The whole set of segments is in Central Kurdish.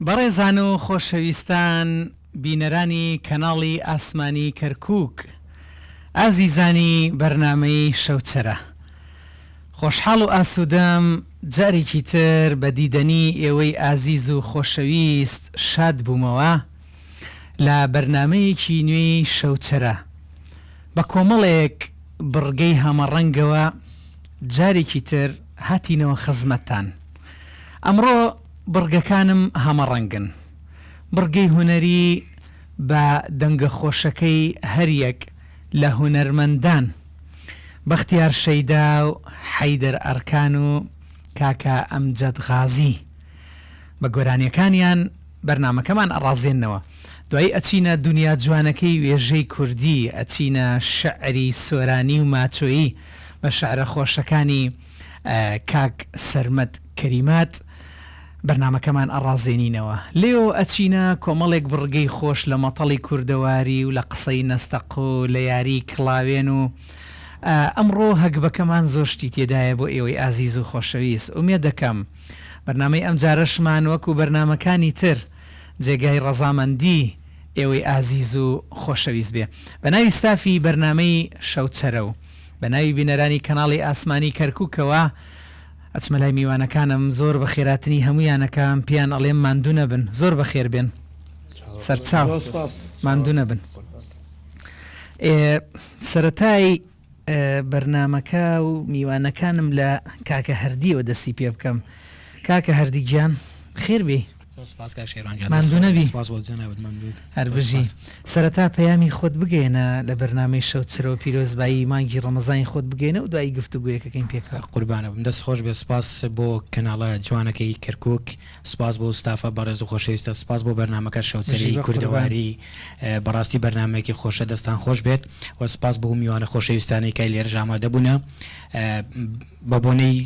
بەڕێزان و خۆشەویستان بینەرانی کەناڵی ئاسمانی کەرکووک، ئازیزانی بەرنامەی شەوچەرە، خۆشحاڵ و ئاسوودەم جارێکی تر بە دیدەنی ئێوەی ئازیز و خۆشەویست شاد بوومەوە لە بەرنامەیەکی نوێی شەوچەرە بە کۆمەڵێک بڕگەی هەمەڕەنگەوە جارێکی تر هاتینەوە خزمەتتان. ئەمڕۆ بڕگەکانم هەمەڕەنگن، بڕگەی هونەری بە دەنگە خۆشەکەی هەریەک لە هونەرمەندان، بەختیار شەیدا و حەیدەر ئەرکان و کاکە ئەمجەد غازی. بە گۆرانیەکانیان بەرنامەکەمان ئەڕازێننەوە، دوایی ئەچینە دنیا جوانەکەی وێژەی کوردی، ئەچینە شعری سۆرانی و ماچۆیی بە شعرە خۆشەکانی کاک سەرمەد کەریمات. بەرنامەکەمان ئەڕازێنینەوە لێو ئەچینە کۆمەڵێک بڕگەی خۆش لە مەتەڵی کوردەواری و لە قسەی نەستەق و لە یاری کڵاوێن و ئەمڕۆ هەگبەکەمان زۆشتی تێدایە بۆ ئێوەی ئازیز و خۆشەویست. ئومێد دەکەم بەرنامەی ئەم جارەشمان وەکو بەرنامەکانی تر جێگای ڕەزامەندی ئێوەی ئازیز و خۆشەویست بێ. بە ناوی ستافی بەرنامەی شەوچەرە و بە ناوی بینەرانی کەناڵی ئاسمانی کەرکووکەوە ئەچمە لای میوانەکانم زۆر بە خێراتنی هەمویانەکەم پێیان ئەڵێم ماندوو نەبن، زۆر بە خێر بێن، سەرچاو ماندوو نەبن. سەرەتای بەرنامەکە و میوانەکانم لە کاکە هەردیەوە دەستی پێ بکەم. کاکە هەردی گیان خێر بێ، ماندوو نەبی، هەر بژی. سەرەتا پەیامی خۆت بگەێنە لە بەرنامەی شەوچەرەوە پیرۆزبایی مانگی ڕەمەزانی خۆت بگەێنە و دوایی گفتوگویەکەکەین پێکە. قوربانە بم، دەست خۆش بێ. سپاس بۆ کەناڵە جوانەکەی کەرکووک، سپاس بۆ ستافە بەڕێز و خۆشەویستە، سپاس بۆ بەرنامەکە شەوچەری کوردەواری. بەڕاستی بەرنامەیەکی خۆشە، دەستان خۆش بێت و سپاس بۆ میوانە خۆشەویستانی کای لێرە ئامادە بوونە بە بۆنەی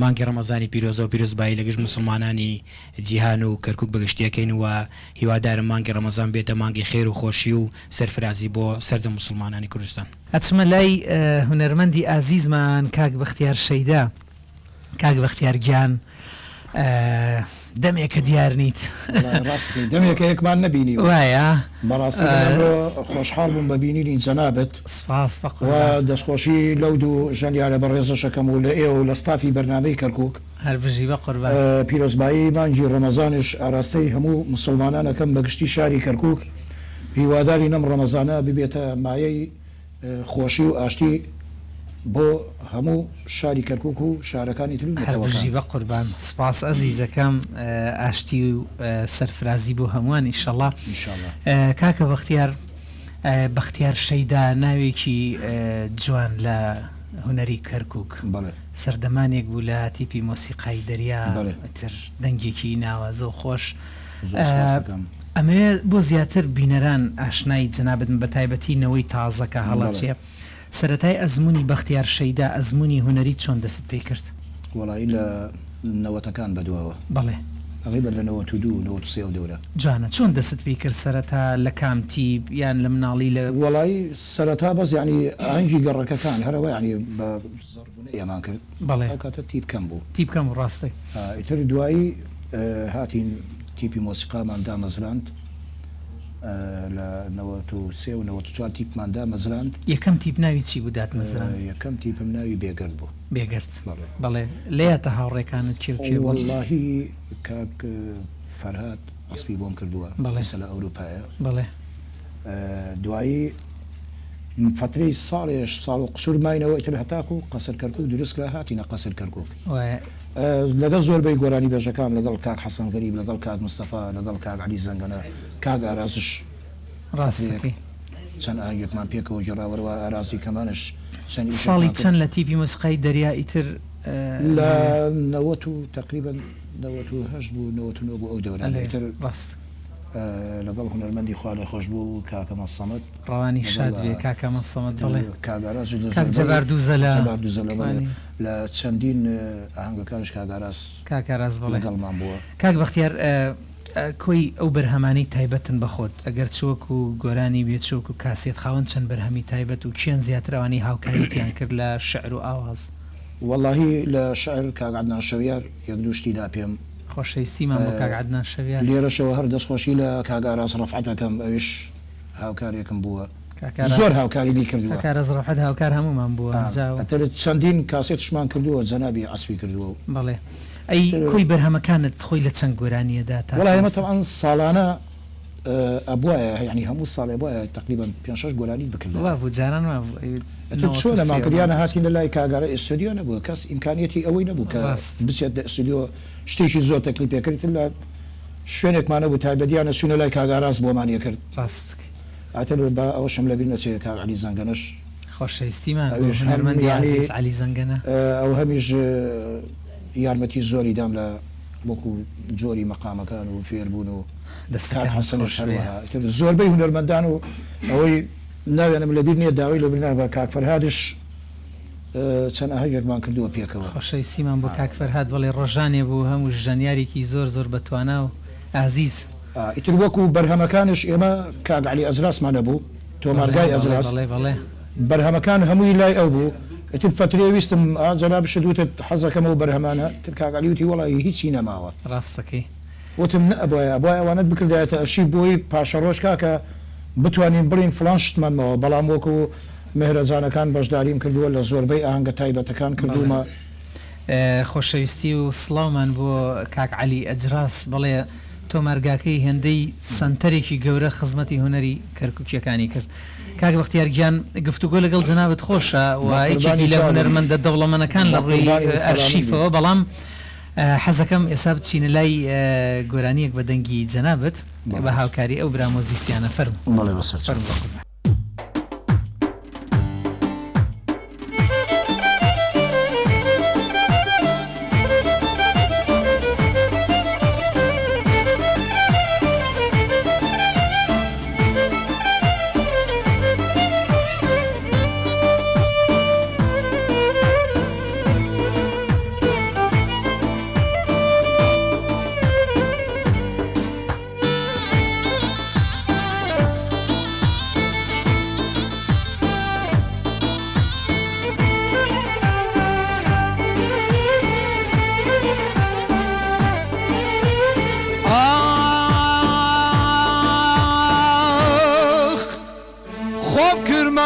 مانگی ڕەمەزانی پیرۆزە و پیرۆزبایی لەگەشت مسلمانانی جیهان و کەرکووک بەگشتیەکەین و هیوادارم مانگی ڕەمەزان بێتە مانگی خێر و خۆشی و سەرفرازی بۆ سەرجە مسلمانانی کوردستان. ئەچمە لای هونەرمەندی ئازیزمان کاک بەختیار شەیدا. کاک بەختیار گیان دەمێکە دیار نیت، دەمێکە یەکمان نبینی وایە. بەڕاستی خۆشحاڵ بووم بە بینینی جەنابەت، سپاس دەستخۆشی لەو دوو ژەنیارە بە ڕێزەشەکەم و لە ئێوە و لە ستافی بەرنامەی کەرکووک هەر بژی بە قوربان. پیرۆزبایی مانگی ڕەمەزانش ئاراستەی هەموو مسلمانانەکەم بەگشتی شاری کەرکووک، هیواداری نەم ڕەمەزانە ببێتە مایەی خۆشی و ئاشتی بۆ هەموو شاری کەرکووک و شارەکانی تر. هەربژی بە قوربان. سپاس ئەزیزەکەم، ئاشتی و سەرفرازی بۆ هەمووان ئینشەڵڵا. کاکە بەختیار شەیدا ناوێکی جوان لە هونەری کەرکووک، سەردەمانێک بوو لە تیپی مۆسیقای دەریا، تر دەنگێکی ناوە زۆ خۆش. ئەمەوێ بۆ زیاتر بینەران ئاشنای جەنابەتن بە تایبەتینەوەی تازەکە هەڵاچێ. سەرەتای ئەزمموی بەختیار شەیدا ئەزمموی هونەری چۆن دەست پێ کرد؟ وەڵایی لە نەوەتەکان بەدواوە. بەڵێ ئەغیبەر لە 92 دەورە. جانە چۆن دەست پێ کرد؟ سەرەتا لە کام تیپ یان لە مناڵی لە وەڵایی سەرەتا بەس ینی ئاهەنگی گەڕەکەکان هەرەوە ینی بە زۆربوونەی ئەمان کرد. بەڵێ کاتە تیپ کەم بوو، تیپ کەم و ڕاستی. ئیتر دوایی هاتین تیپی مۆسیقامان دامەزراند لە 93 و 94 تیپمان دامەزراند. یەکەم تیپ ناوی چی بوو دات مەزراند؟ یەکەم تیپم ناوی بێگرد بوو. بێگرد. بەڵێ لێتە هاوڕێکانت کێ وەڵاهی کاک فەرهاد ئەسپی بۆم کردووە لە ئەوروپایە. بەڵێ دوایی فترەی ساڵێش ساڵ و قسوور ماینەوە ئیتر هەتاکو قەسەر کەرکووک دروست کرا، هاتینە قەسەر کەرکووک لەگەڵ زۆربەی گۆرانی بێژەکان، لەگەڵ کاک حەسەن غەریب، لەگەڵ کاک مستەفا، لەگەڵ کاک عەلی زەنگەنە، کاک ئارازش. ڕاستەکەی چەند ئاهەنگێکمان پێکەوە ژێڕاوەرەوە ئارازی کەمانش ساڵی چەند لە تیپی مۆسیقای دەریا ئیتر لە 90 تقریبا 98 بوو 99 بوو ئەو دەورە ئیتر ڕاست لەگەڵ هونەرمەندی خوا لە خۆش بوو کاکە مەسەمەد، ڕەوانی شاد بێ کاکە مەسەمەد. بڵێ کاگاراز جەباردووزەلە لە چەندین ئاهەنگەکانش کاگاراز بڵێ لەگەڵمان بووە. کاک بەختیار کۆی ئەو بەرهەمانی تایبەتن بەخۆت، ئەگەر چۆک و گۆرانی بێت چۆک و کاسێت خاوەن چەند بەرهەمی تایبەت و چیان زیاترەوانی هاوکاریتیان کرد لە شعر و ئاواز؟ وەڵاهی لە شعر کاک عەدنان شەویار یەک دوو شتی دا پێم خۆشەویستیمان بۆ کاک عەدنان شەویار لێرەشەوە هەر دەستخۆشی لە کاک ئاراس ڕەفعەتەکەم ئەویش هاوکارێکم بووە زۆر هاوکاری بی کردووە کاکارەز ڕەفعەت هاوکار هەمومان بووە ئەتر چەندین کاسێتشمان کردووە جەنابی ئەسپی کردووە بەڵێ ئەی کۆی بەرهەمەکانت خۆی لە چەند گۆرانیەدا تا وڵای ئێمە تەبعاً ساڵانە ئەبوایە یعنی هەموو ساڵێ بووە تقریبا 5-6 گۆرانی بکرد بوو جاران چۆن لە ماکریانە هاتیینە لای کاگارە ئستودیۆ نەبووە کەس ئیمکانیەتی ئەوەی نەبوو کە بچێت لە ئستودیۆ شتێکی زۆر تەکلیف پێکردن لە شوێنێکمانە بوو تایبەتیانە سوونە لای کاگاراز بۆمانیە کرد ڕاست ئاتر بە ئەوە شەم لە بیر نەچێت کاک عەلی زەنگەنەش خۆشەویستیمان هەرمەندی عەزیز عەلی زەنگەنە ئەو هەمیش یارمەتی زۆری دام لە وەکو جۆری مەقامەکان و فێربوون و دەستکار حەسەنش هەروەها زۆربەی هونەرمەندان و ئەوەی ناوێنم لەبیر نییە داوای لە برنا بە کاک فەرهادش چەند ئاهەنگێکمان کردووە پێکەوە خۆشەویستیمان بۆ کاک فەرهاد بەڵێ ڕۆژانێ بوو هەموو ژەنیارێکی زۆر زۆر بەتوانا و ئازیز ئیتر وەکو بەرهەمەکانش ئێمە کاک عەلی ئەزراسمانە بوو تۆمارگای ئەزراس بەرهەمەکان هەمووی لای ئەو بوو ئیتر فترێ ویستم جەناب شدوتت حەزەکەم و بەرهەمانە تر کاک عەلی وتی وەڵی هیچی نەماوە ڕاستەکەی وتم نەبووە بۆی ئەوانت بکردایەتە ئەشی بۆی پاشە ڕۆژ کاکە بتوانین بڕین فلان شتمانەوە بەڵام وەکو مهرەجانەکان بەشداریم کردووە لە زۆربەی ئاهەنگە تایبەتەکان کردومە خۆشەویستی و سڵاومان بۆ کاک عەلی ئەجراس بڵێ تۆمارگاکەی هێندەی سنتەرێکی گەورە خزمەتی هونەری کەرکووکیەکانی کرد کاک بەختیار گیان گفتوگۆ لەگەڵ جەنابەت خۆشە و یەکێکی لە هونەرمەندە دەوڵەمەندەکان لە ڕووی ئەرشیفەوە بەڵام حەزەکەم ئێستا بچینە لای گۆرانیەک بە دەنگی جەنابەت بە هاوکاری ئەو برامۆزیسیانە فەرم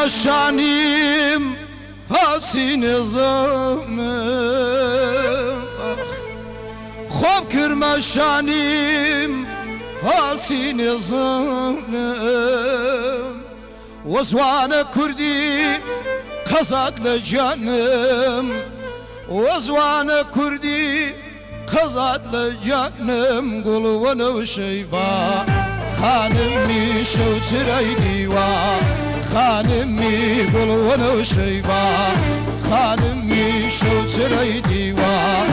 شانیم حسین زنم خواب کرما شانیم حسین زنم وزوان کردی قزاد لجانم وزوان کردی قزاد لجانم قلوان و شیبا خانمی شوچرای دیوا خانمی گلوان و شیبا خانمی شوچرای دیوا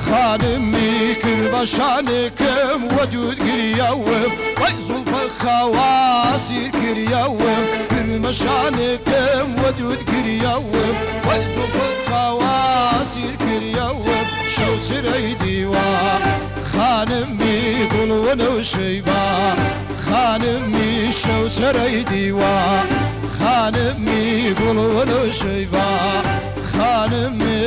خانمی کربشانکم ودود گریاوم وای زلف خواسی کریاوم کرمشانکم ودود گریاوم وای زلف خواسی کریاوم شوچرای دیوا خانمی گلوان و شیبا خانمی شوچرای دیوا خانمی گلوان و شیبا خانمی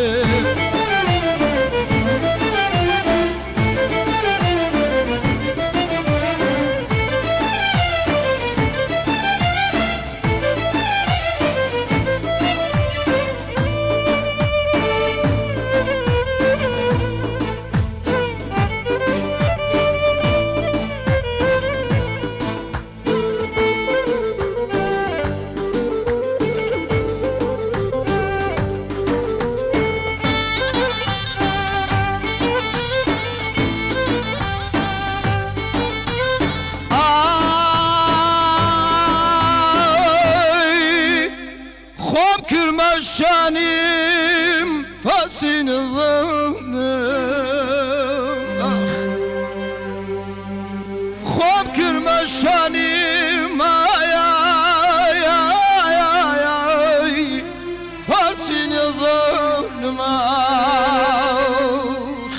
شانیم فاسین ظنم خواب کرما شانیم فاسین ظنم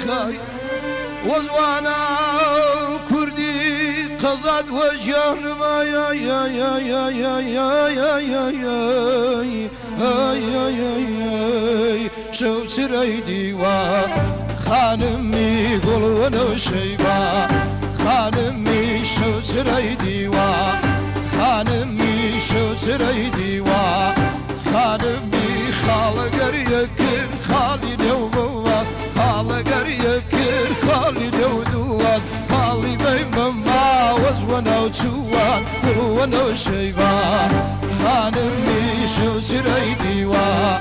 خای وزوانا کردی قزاد و جانم شوچرای دیوا خانمی گل و شیبا خانمی شوچرای دیوا خانمی شوچرای دیوا خانمی خالگر یکر خالی دووال خالگر یکر خالی دووال خالی بیمما وزوانو چوان ونو شیبا خانمی شوچرای دیوا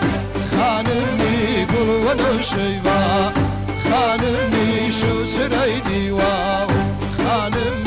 خانمی گل ونو شیبا خانمی شوچرای دیوا خانمی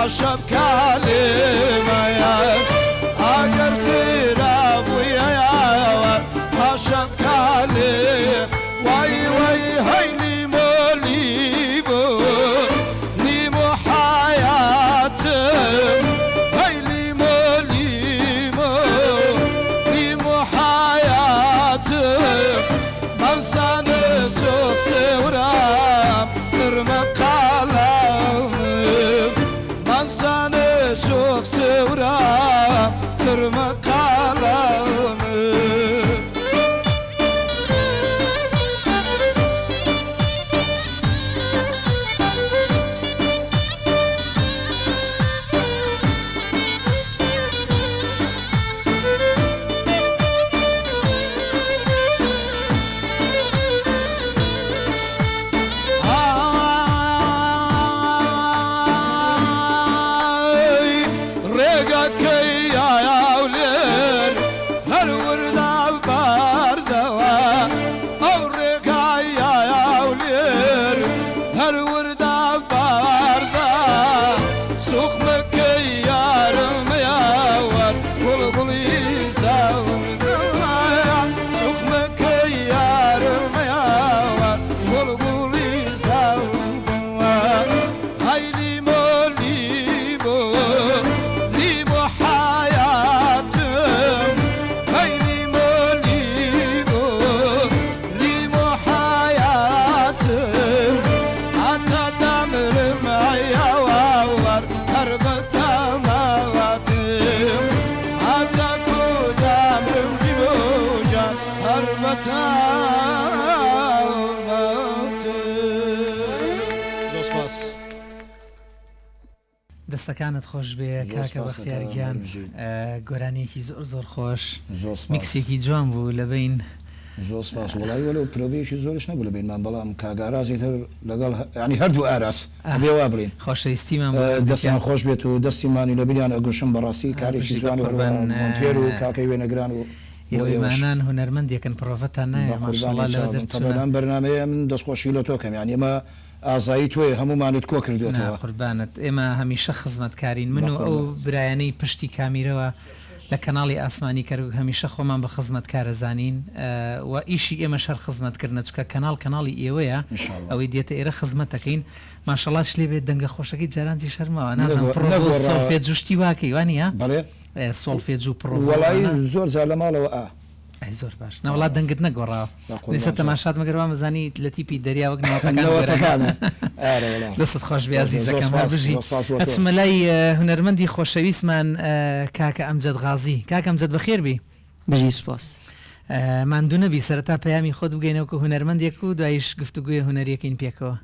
شب كلمة أجر خير أبويا يا شب كلمة واي واي هاي ليمو ليمو ليمو حياتي هاي ليمو ليمو ليمو حياتي من سنة çok sevrem kırma kalemim ben seni çok sevrem kırma kalemim دەستەکانت خۆش بێ کاکە بەختیارگیان گۆرانیەکی زۆر خۆش میکسێکی جوان بوو لە بین زۆر سپاس وڵی وەلو پرۆبێکی زۆرش نەبوو لە بینمان بەڵام کاگارازی تر لەگەڵ ینی هەردوو ئاراس بێوا بڵین خۆشەویستیمان دەستیان خۆش بێت و دەستیمانی لە بریان ئەگەشم بەڕاستی کارێکی جوانی هەروەنتێر و کاکەی وێنەگران و ئێوەمانان هونەرمەندێکن پرۆڤەتان نایە بەرنامەیە من دەستخۆشی لە تۆکەم یان ئێمە ئازایی تۆی هەمومانت کۆ کردوێتەوە قوربانت ئێمە هەمیشە خزمەتکارین من و ئەو برایانەی پشتی کامیرەوە لە کەناڵی ئاسمانی کەرکووک هەمیشە خۆمان بە خزمەتکارە زانین و ئیشی ئێمە شەر خزمەتکردنە چکە کەناڵی ئێوەیە ئەوەی دێتە ئێرە خزمەتەکەین ماشەڵات لێ بێت دەنگە خۆشەکەی جارانجی شەرمەوە نازم سۆڵفێت جوشتی واکەی وانە سۆڵفێت و پڕۆڵایی زۆر جار لە ماڵەوە زۆر باش ناوڵات دەنگت نەگۆڕاوە لەسەر تەماشات مەگەڕوان بزانی لە تیپی دەریا وەک دەست خۆش بێ عزیزەکەم بژی ئەچمە لای هونەرمەندی خۆشەویستمان کاکە ئەمجەد غازی کاکە ئەمجەد بەخێر بی بژی سپاس ماندوو نەبی سەرەتا پەیامی خۆت بگەینەوە کە هونەرمەندێک و دوایش گفتوگوێ هونەریەکەین پێکەوە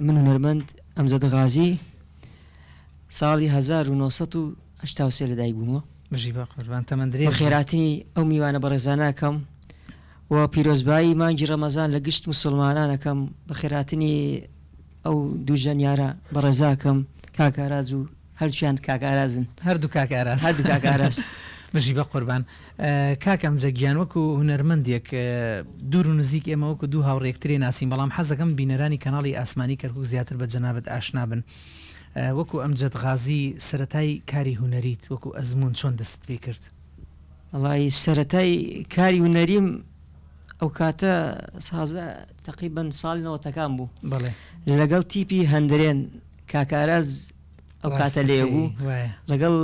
من هونەرمەند ئەمجەد غازی ساڵی 1983 لەدایک بوومەوە بژی بە قوربان تەمەندرێ بە خێراتنی ئەو میوانە بەڕێزانەکەم و پیرۆزبایی مانگی ڕەمەزان لە گشت مسلمانانەکەم بە خێراتنی ئەو دوو ژەنیارە بەڕێزاکەم کاکاراز و هەرچیان کاکارازن هەردوو کاکاراز بژی بە قوربان کاکەم جەگیان وەکو هونەرمەندێک دوور و نزیک ئێمە وەکو دوو هاوڕێکترێ ناسین بەڵام حەزەکەم بینەرانی کەناڵی ئاسمانی کەرکووک زیاتر بە جەنابەت ئاشنا بن وەکو ئەمجەد غازی سەرەتای کاری هونەریت وەکو ئەزمون چۆن دەست پێ کرد وڵی سەرەتای کاری هونەریم ئەو کاتە سازە تقریبا ساڵی نەوەتەکان بوو لەگەڵ تیپی هەندرێن کاکاراز ئەو کاتە لێ بوو لەگەڵ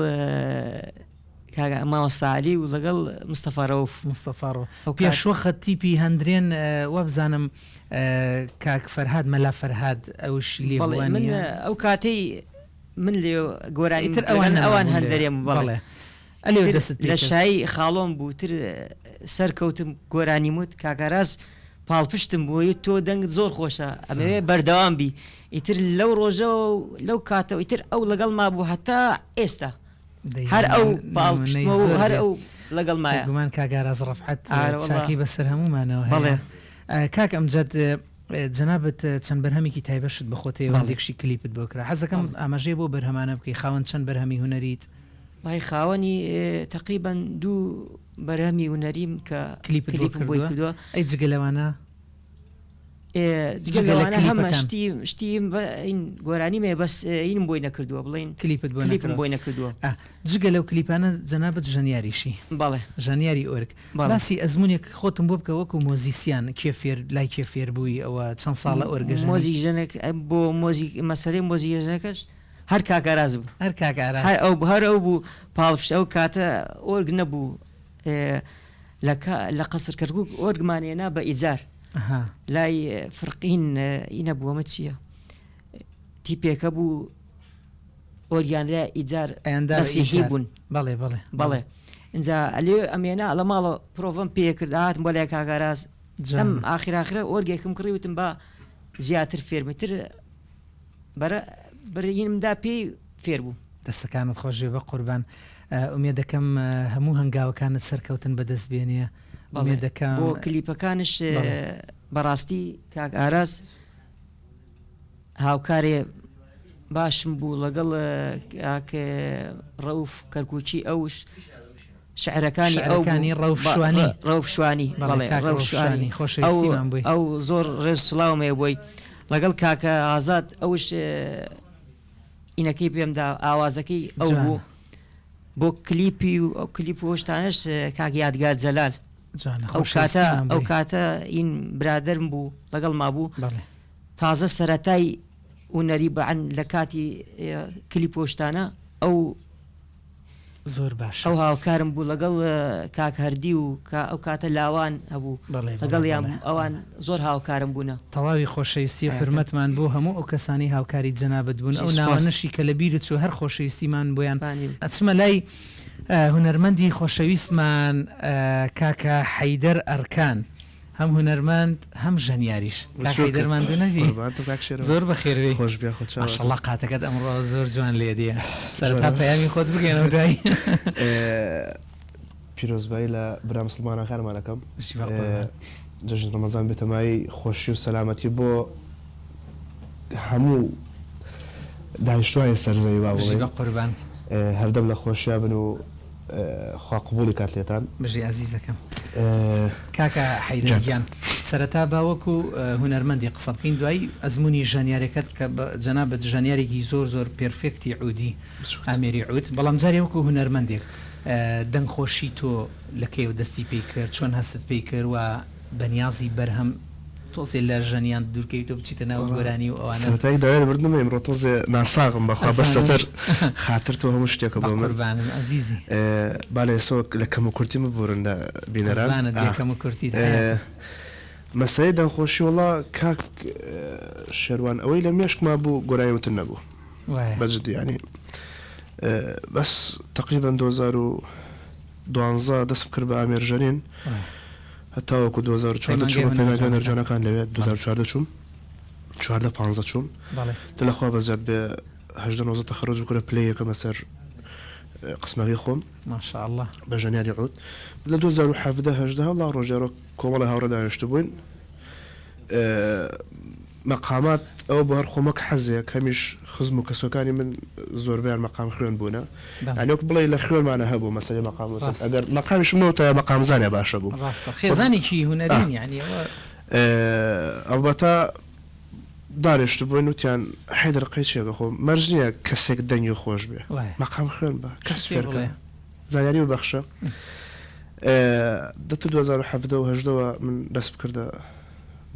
ماوەستاعلی و لەگەڵ مستەفاڕۆف پێشوەخە تیپی هەندرێن وەبزانم کاک فەرهاد مەلا فەرهاد ئەوش لێ من ئەو کاتەی من لێ گۆرانی تر ئەوان هەندرێم بەڵێ لە شایی خاڵۆم بوو تر سەرکەوتم گۆرانی وت کاکاراز پاڵپشتم بووی تۆ دەنگت زۆر خۆشە ئەمەوێ بەردەوام بی ئیتر لەو ڕۆژە و لەو کاتەوە ئیتر ئەو لەگەڵ ما بوو هەتا ئێستا هەر ئەو پاڵپشتمەوە هەر ئەو لەگەڵ مایە گومان کاگاراز ڕەفعەت چاکی بەسەر هەمومانەوە بەڵێ کاک ئەمجەد جەنابەت چەند بەرهەمێکی تایبەشت بەخۆتەوە یەکشی کلیپت بۆ کرا حەزەکەم ئاماژەیە بۆ بەرهەمانە بکەی خاوەن چەند بەرهەمی هونەریت وای خاوەنی تقریبا دوو بەرهەمی هونەریم کە کلیپم بۆی کردووە ئەی جگە لەوانە جگەلەوانە هەمە شتیم این گۆرانی مێ بەس اینم بۆی نەکردووە بڵین کلیپت بۆی نەکردووە جگە لەو کلیپانە جەنابەت ژەنیاریشی بەڵێ ژەنیاری ئۆرگ باسی ئەزمونێک خۆتم بۆ بکە وەکو مۆزیسیان کێ فێر لای کێ فێر بووی ئەوە چەند ساڵە ئۆرگژ مۆزی ژەنێک بۆ مۆزی مەسەرەی مۆزی ژەنەکەش هەر کاکاراز بوو هەر کاکاراز هەر ئەو بوو پاڵپشت ئەو کاتە ئۆرگ نەبوو لە قەسر کەرکووک ئۆرگمانێنا بە ئیجار لای فرقین ئینە بووەمە چییە تیپێکە بوو ئۆرگیان لە ئیجار ئەسیحی بوون بەڵێ اینجا لێ ئەمێنا لە ماڵە پرۆڤم پێ کرد هاتم بۆ لای کاکاراز ئەم ئاخراخرە ئۆرگێکم کڕیوتم بە زیاتر فێرمتر بەرەینمدا پێی فێر بوو دەستەکانت خۆشێ بە قوربان ئومێ دەکەم هەموو هەنگاوەکانت سەرکەوتن بەدەست بێنێ بۆ کلیپەکانش بەڕاستی کاک ئاراز هاوکارێ باشم بوو لەگەڵ ڕەوف کەرکووچی ئەوش شعرەکانی ڕەوف شوانی ئەو زۆر ڕێز سڵاومێ بۆی لەگەڵ کاکە ئازاد ئەوش ئینەکەی پێمدا ئاوازەکەی ئەو بوو بۆ کلیپی و ئەو کلیپ هۆشتانش کاک یادگار جەلال ئەو کاتە این برادرم بوو لەگەڵ ما بوو تازە سەرەتای هونەری بەعەن لە کاتی کلیپۆشتانە ئەو زۆر باش ئەو هاوکارم بوو لەگەڵ کاک هەردی و ئەو کاتە لاوان هەبوو لەگەڵ ئەوان زۆر هاوکارم بوونە تەواوی خۆشەویستی حرمەتمان بۆ هەموو ئەو کەسانی هاوکاری جەنابەت بوون ئەو ناوانەشی کە لە بیرت چوو هەر خۆشەویستیمان بۆیان ئەچمە لای هونەرمەندی خۆشەویستمان کاکە حەیدەر ئەرکان هەم هونەرمەند هەم ژەنیاریش کاکەی دەرماندوو نەبی زۆر بەخێرەوەی خۆش بیا خۆ ماشەڵڵا قاتەکەت ئەمڕۆ زۆر جوان لێ دیە سەرەتا پەیامی خۆت بگەنەوە دوایی پیرۆزبایی لە برا مسلمانەکانمانەکەم جەژن ڕەمەزان بێتەمایی خۆشی و سەلامەتی بۆ هەموو دانیشتوانی سەرزەوی با بڵێ قوربان هەردەم لە خۆشییا بن و خوا قبولی کات لێتان بژی عەزیزەکەم کاکە حەیدەرگیان سەرەتا باوەکو هونەرمەندی قسە بکەین دوایی ئەزمموی ژانیارەکەت کە جەنابەت ژانیارێکی زۆر زۆر پێرفێکتی عودی ئامێری عود بەڵام جارێ وەکو هونەرمەندێک دەنگخۆشی تۆ لەکەی و دەستی پێی کرد چۆن هەست پێی کرد و بەنیازی بەرهەم تۆزێ لە ژەنیان دوورکەیت و بچیتە ناو گۆرانی و ئەوانە داوای بردنمە ئەمڕۆ تۆزێ ناساغم بەخوا بەستەتر خاتر تۆ هەموو شتێکە بۆ قوربانم عەزیزی بالێ ئێسەوە لە کەم و کورتی ببورن لە بینەران کەم و کورتی مەسەلەی دەنگخۆشی وەڵا کاک شێروان ئەوەی لە مێشکما بوو گۆرایوتن نەبوو بەجددی ینی بەس تقریبا 2012 دەست کرد بە ئامێرژەرین هەتاوەکو 2014 چوومە پێناگە نەرجانەکان لەوێت 2014 چوم 14 چوم دلەخوا بەزیاد بێ 19 تەخەرج بکرە پلەیەکەمە سەر قسمەکەی خۆم ماشاءالله بە ژەنیاری عود لە 2017 هەڵا ڕۆژێڕۆ کۆمەڵی هاوڕە دانیشتە بووین مەقامات ئەو بە هەر خۆمەک حەزێک هەمیش خزم و کەسەکانی من زۆربیان مەقام خوێن بوونە ئەنیۆک بڵێ لە خوێنمانە هەبوو مەسەلەی مەقام ئەگەر مەقامیشم تا مەقامزانێ باشە بوو خێزانێکی هونەرین یعنی ئەڵبەتە دانیشتە بووین وتیان حەیدەر قەی چێگە خۆ مەرج نییە کەسێک دەنگی خۆش بێ مەقام خوێن بە کەس فێرکە زانیاری و بەخشە 2017 من دەست بکردە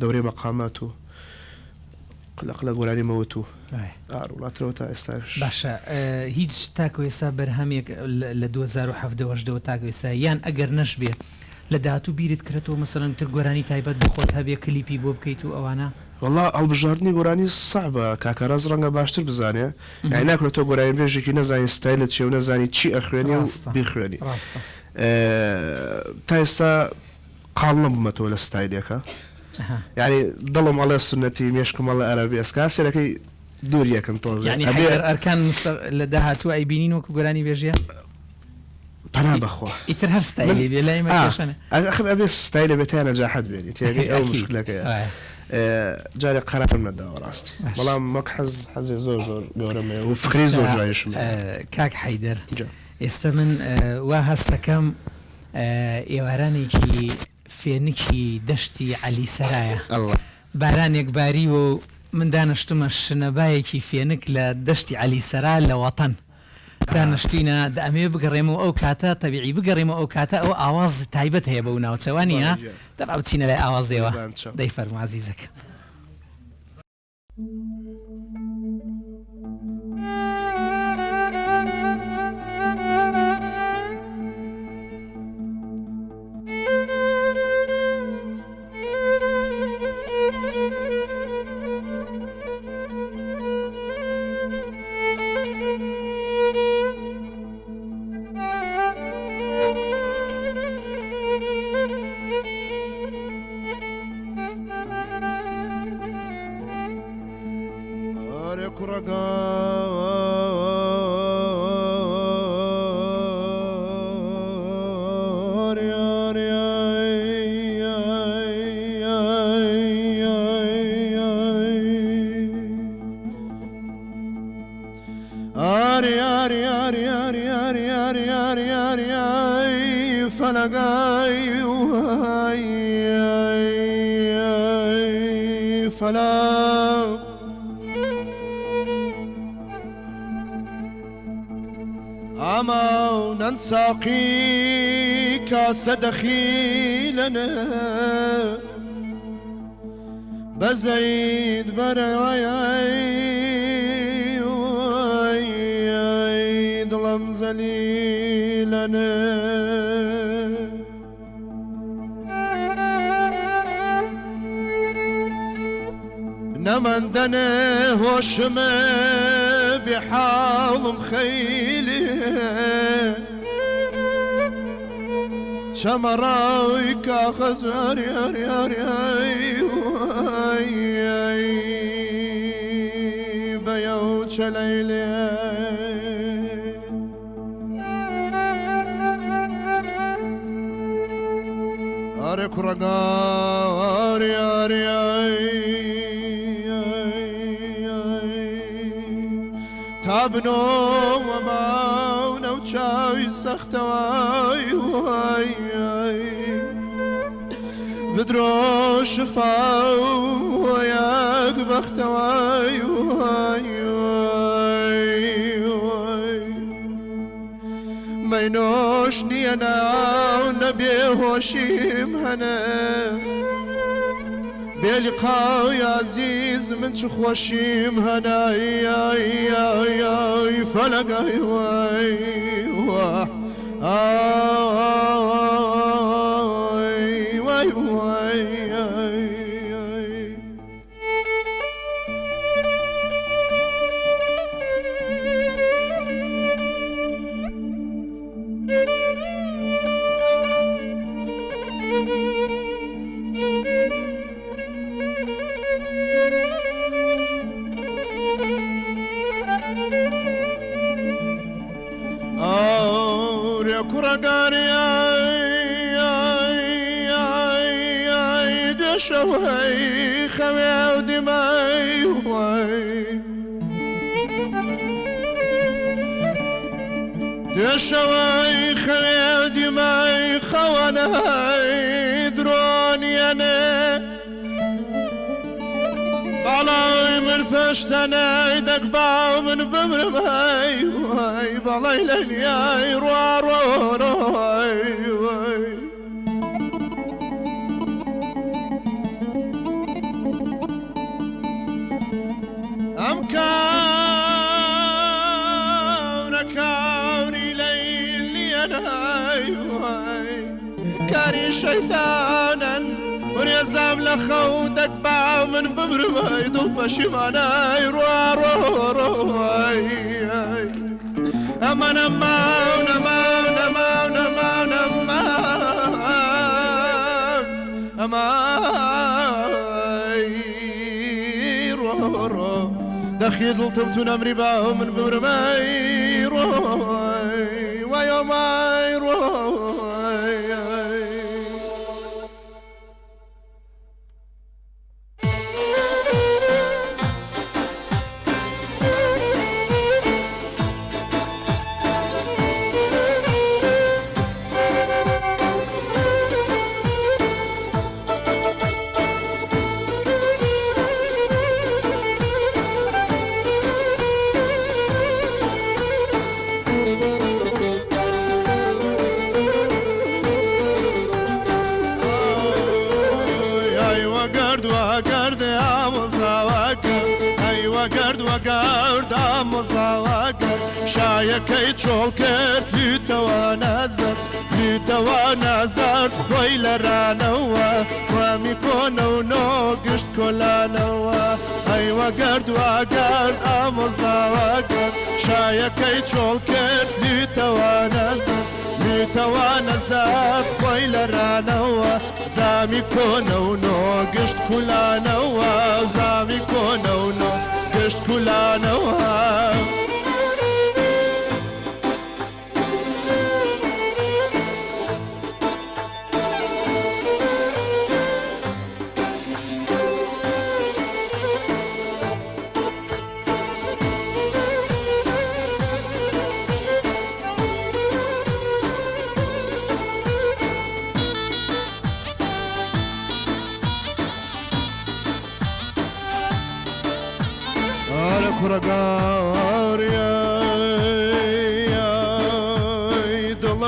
دەورەی مەقامات و قلق گۆرانی مەوت و وڵاتەوە تا ئێستاش باشە هیچ تاکو ئێستا بەرهەمێک لە 2017 تاکو ئێستا یان ئەگەر نەش بێت لە داهاتوو بیرت کردەوە مەسەڵەن تر گۆرانی تایبەت بخۆت هەبێ کلیپی بۆ بکەیت و ئەوانە وەڵا ئەڵبژاردننی گۆرانی سەعبە کاکەڕاز ڕەنگە باشتر بزانێ یان ناکرێتەوە گۆرانی بێژێکی نەزانی ستایلت چێ و نەزانی چی ئەخوێنی و بیخوێنی تا ئێستا قاڵ نەبوومەتەوە لە ستایلێکە یعنی دڵم ئەڵێ سنەتی مێشکم ئەڵە عەرەبی ئەسکا سێرەکەی دوور یەکەم تۆزە ئەرکان لە داهاتوو ئەیبینین وەکو گۆرانی بێژیە پەنا بەخوا ئیتر هەر ستایلی بێ لای مەکێشانە ئەخر ئەبێ ستایلە بێتیان نەجاحەت بێنی تێگەی ئەو مشکلەکەیە جارێک قەرارم نەداوە ڕاستی بەڵام وەک حەزێ زۆر زۆر گەورەمە و فکری زۆر جایشم کاک حەیدەر ئێستا من وا هەستەکەم ئێوارانێکی فێنکی دەشتی عەلی سەرایە بارانێک باری و من دانیشتمە شنەبایەکی فێنک لە دەشتی عەلی سەرا لە وەتەن دانیشتینە ئەمێ بگەڕێمەوە ئەو کاتە تەبیعی بگەڕێمەوە ئەو کاتە ئەو ئاواز تایبەت هەیە بە و ناوچەوانیە دەبا بچینە لای ئاوازێەوە دەیفەرمو عەزیزەکە ساقي كاس دخيلنا بزيد براي ظلم زليلنا نمن دنا وشمه بحال مخيله شمراوي كاخزر يا بيوت ليلي أرك رقار يا تابنو وباونا وشاوي سختواي بدرو شفاو وياك بختواي مينوشني أنا ونبي وشيم هنا بلقاء يا عزيز من شخوشيم هنا يا فلقاي شوي خوي ودماي شوي خوي ودماي خوانا دروني انا بالاي من فشتنا يدك باو من بمرماي بالاي ليلي روي كوني ليلي أنا كاري شيطانا وريزام لخوتك باو من بمرمي ضب شمانا روي أمان أمان أمان أمان أمان أمان أمان رو دخيل طبتون أمري باو من برمي روي ويومي روي وقرد مصاوكر شايكي تشولكر لتوانا زرت خويل رانوا وميكونو نوقشت كلانوا اي وقرد مصاوكر شايكي تشولكر لتوانا زرت خويل رانوا زامي كونو نوقشت كلانوا زامي كونو قشت كلنا وهاب خرقار يا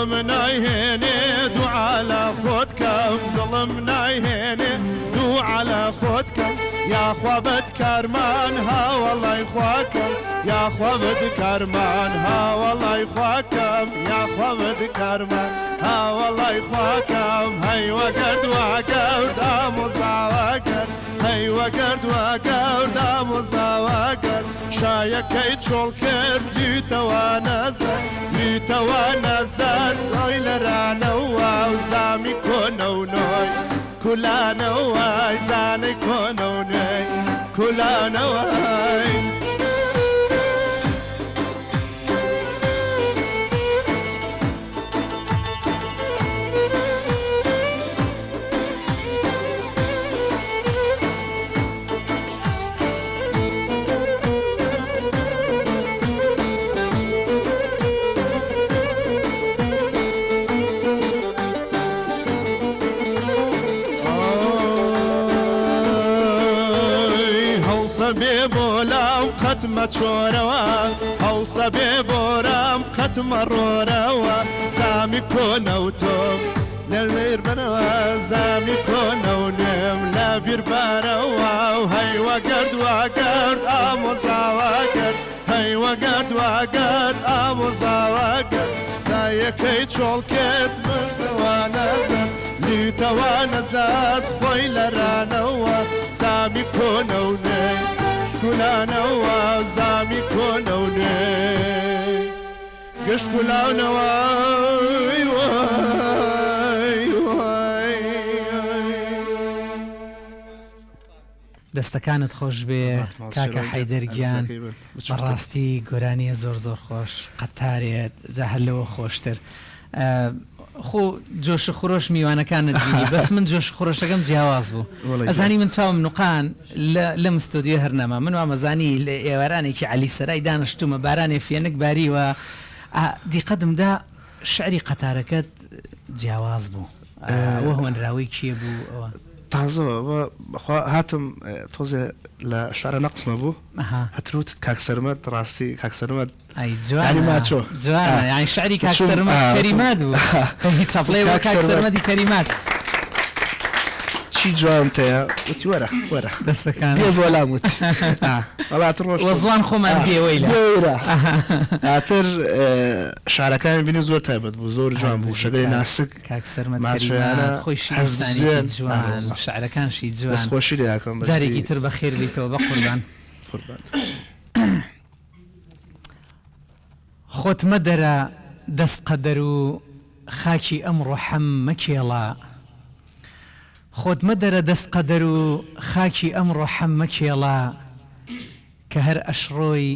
ظلمنا يهني دو على خودكم ظلمنا يهني دو على خودكم يا خوابت كرمان ها والله يخواكم يا خوابت كرمان ها والله يخواكم يا خوابت كرمان ها والله يخواكم هاي وقرد مصاوكر هاي وقرد مصاوكر شایەکەی چۆڵ کرد لیتەوە نەزار ڕۆی لە رانەوە و زامی کۆنە و نۆی کولانەوەی زانەی کۆنە و نۆی کولانەوەی بێ بۆلام قەتمە چۆرەوە هەوسە بێ بۆرام قەتمە ڕۆرەوە زامی کۆنە و تۆم لە لێر بنەوە زامی کۆنە و نێم لە بیربارەوە و هەیوە گرد واگرد ئامۆزاوە کرد هەیوە گرد واگرد ئامۆزاوە کرد زایەکەی چۆڵ کرد مژدەوە نەزەر لیتەوە نەزار خۆی لە رانەوە زامی کۆنە و نێ شکولانەوە زامی کۆنە و نێ گشت کولاونەوە دەستەکانت خۆش بێ کاکە حەیدەرگیان بەڕاستی گۆرانیە زۆر زۆر خۆش قەتارێت جا هەر لەوە خۆشتر خۆ جۆش خۆش میوانەکانت بینی بەس من جۆش خۆشەکەم جیاواز بوو ئەزانی من چاوم نوقان لەم ستۆدیۆ هەرنەما من وامەزانی لە ئێوارانێکی عەلی سەرای دانیشتومە بارانێ فێنک باریوە دیقەتمدا شعری قەتارەکەت جیاواز بوو ئەوە هۆنراوەی کێ بوو ئەوە تازە هاتم تۆزێ لە شارە نەقسمە بوو هەتروت کاکسەرمەت ڕاستی کاکسەرمەت جوانە یانی شعری کاکسەرمەت کەریمات بوو چاپڵێ کاکسەرمەتی کەریمات چی جوان تەیە وتی وەرە دەستەکان پێ بۆ لاموت وەزوان خۆمان پێوەی لە ئاتر شارەکان بینی زۆر تایبەت بوو زۆر جوان بوو شەگەی ناسک کاکسەرمەت خۆی شیستانی جوان شعرەکانشی جوان دەستخۆشی لێکەم جارێکی تر بەخێر بیتەوە بە قوربان خۆت مەدەرە دەست قەدەر و خاکی ئەمڕۆ حەم مەکێڵە خۆت مەدەرە دەست قەدەر و خاکی ئەمڕۆ حەم مەکێڵە کە هەر ئەشڕۆی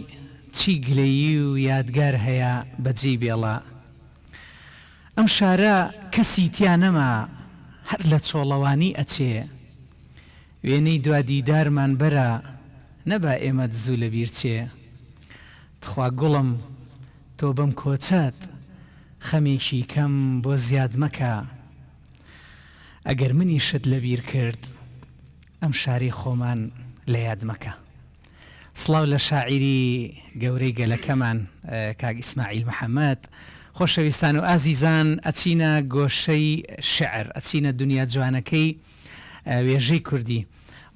چی گلەیی و یادگار هەیە بەجێی بێڵە ئەم شارە کەسی تیا نەما هەر لە چۆڵەوانی ئەچێ وێنەی دوادیدارمان بەرە نەبا ئێمە زوو لە بیرچێ تخوا گوڵم تۆ بەم کۆچەت خەمێکی کەم بۆ زیاد مەکە ئەگەر منی شت لەبیر کرد ئەم شاری خۆمان لە یاد مەکە سڵاو لە شاعیری گەورەی گەلەکەمان کاک ئیسماعیل محەممەد خۆشەویستان و ئازیزان ئەچینە گۆشەی شعر ئەچینە دنیا جوانەکەی وێژەی کوردی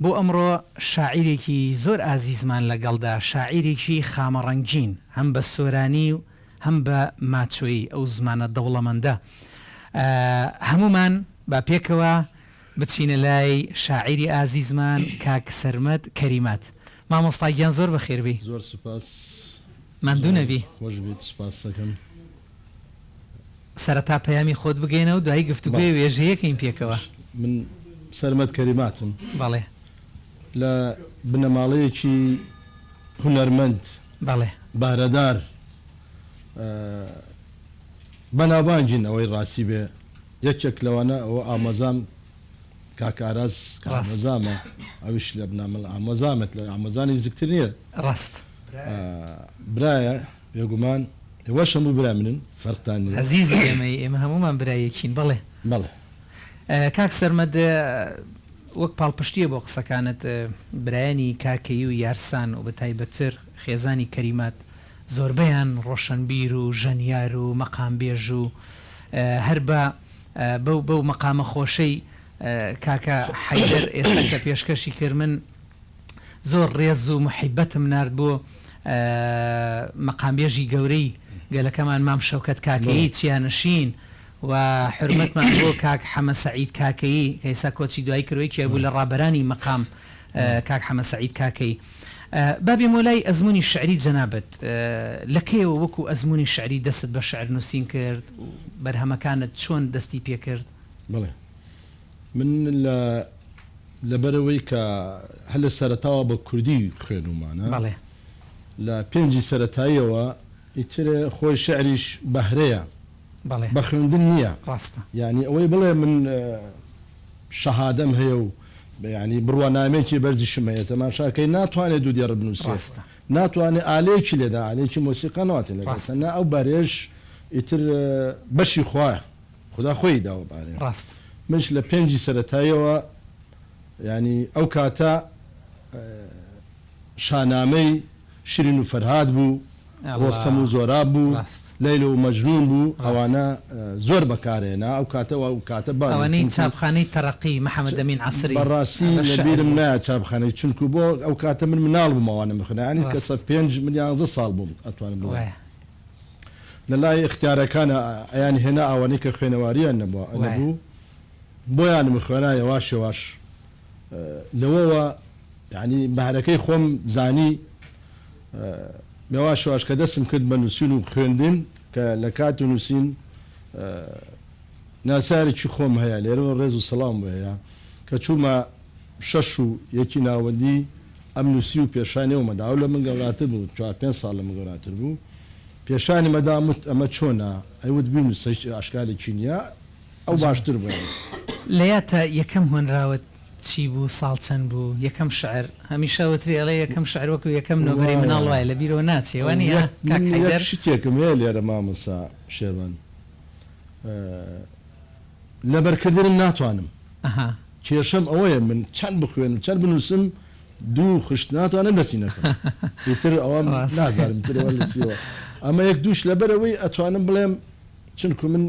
بۆ ئەمڕۆ شاعیرێکی زۆر ئازیزمان لەگەڵدا شاعیرێکی خامەڕەنگین هەم بە سۆرانی و هەم بە ماچۆیی ئەو زمانە دەوڵەمەندە هەمومان با پێکەوە بچینە لای شاعیری ئازیزمان کاک سەرمەد کەریمات مامۆستاگیان زۆر بەخێربی زۆر سپاس ماندوو نەبی خۆش بیت سپاس دەکەم سەرەتا پەیامی خۆت بگەینەوە دوایی گفتوگوێ وێژەیەکەین پێکەوە من سەرمەد کەریماتم بەڵێ لە بنەماڵەیەکی هونەرمەند بەڵێ بارەدار بەناوبانجین ئەوەی ڕاستی بێ یەکێک لەوانە ئەوە ئامەزام کاکاراز ئامەزامە ئەوش لە بنامەڵ ئامەزامت لە ئامەزانی زیکتر نییە ڕاست برایە بێگومان وەشم بوو برا منن فەرقتان عەزیزی ئێمە هەمومان برایەکین بەڵێ بەڵێ کاک سەرمەد وەک پاڵپشتیە بۆ قسەکانت برایانی کاکەی و یارسان و بە تایبەتر خێزانی کەریمات زۆربەیان ڕۆشنبیر و ژەنیار و مەقامبێژ و هەر بە بەو مەقامە خۆشەی کاکە حەیدەر ئێستا کە پێشکەشی کرد من زۆر ڕێز و محیبەتم نارد بۆ مەقامبێژی گەورەی گەلەکەمان مام شەوکەت کاکەیی چیانەشین و حرمەتمان بۆ کاک حەمە سەعید کاکەیی کە ئێستا کۆچی دوای کردوەی کێ بوو لە ڕابەرانی مەقام کاک حەمە سەعید کاکەی بابي مولاي أزموني الشعري جنابت لكي وكو أزموني الشعري دست بشعر نوسين كرد برهما كانت شون دستي بيه كرد بله من لبروي هل سرتاوا بكردي خينو معنا بله لا بينجي سرتايوا يترى خوي شعريش بهرية بله بخوندن نية راستا يعني أوي بله من شهادة هيو يعني بروانامي برزي شمية تماشا كي ناتواني دو ديار بنوسي ناتواني عليك لدا عليك موسيقى نواتي لدا سنة أو باريش يتر بشي خواه خدا خوي داو باري راست مش لبينجي سرتايوا يعني أو كاتا شانامي شيرين وفرهاد بو رستم وزوراب بو ليلى ومجنون بو أوانا زور بكارينا أو كاتا أو كاتب أواني تابخاني ترقي محمد أمين عصري براسي نبيل منا تابخاني تشنكو بو أو كاتا من منال بو موانا مخنا يعني كسب بينج من يانز صال بو أتوان بو لله اختيار كان يعني هنا أواني كخينواريا نبو بو يعني مخنا يواش يواش لو يعني بحركي خوم زاني يواش يواش كدسم كد بنوسين وخندين كلكات ونوسين ناساري خوم هيا ليرو ريزو سلام ويا كشوما ششو يكينا ودي ام نوسيو بيشاني وما داوله من قراتبو 4 سال من قراتبو بيشاني مدامت اما تشونا ايود بينو اشكال كينيا او باشتر بو لياتا يكم هون راوت تشيبو صالتن بو يكم شعر هميشه وتري علي يكم شعر وكو يكم نوبري من الله الى بيروناتي واني كاك حيدر شتيكم يا رمام مسا شيرمان لبركدر الناتوانم اها كيشم اوي من كان بخوين كان بنوسم دو خشنات انا نسينا يتر اوام نازل متر ولا سيوا اما يكدوش لبروي اتوانم بلام شنكم من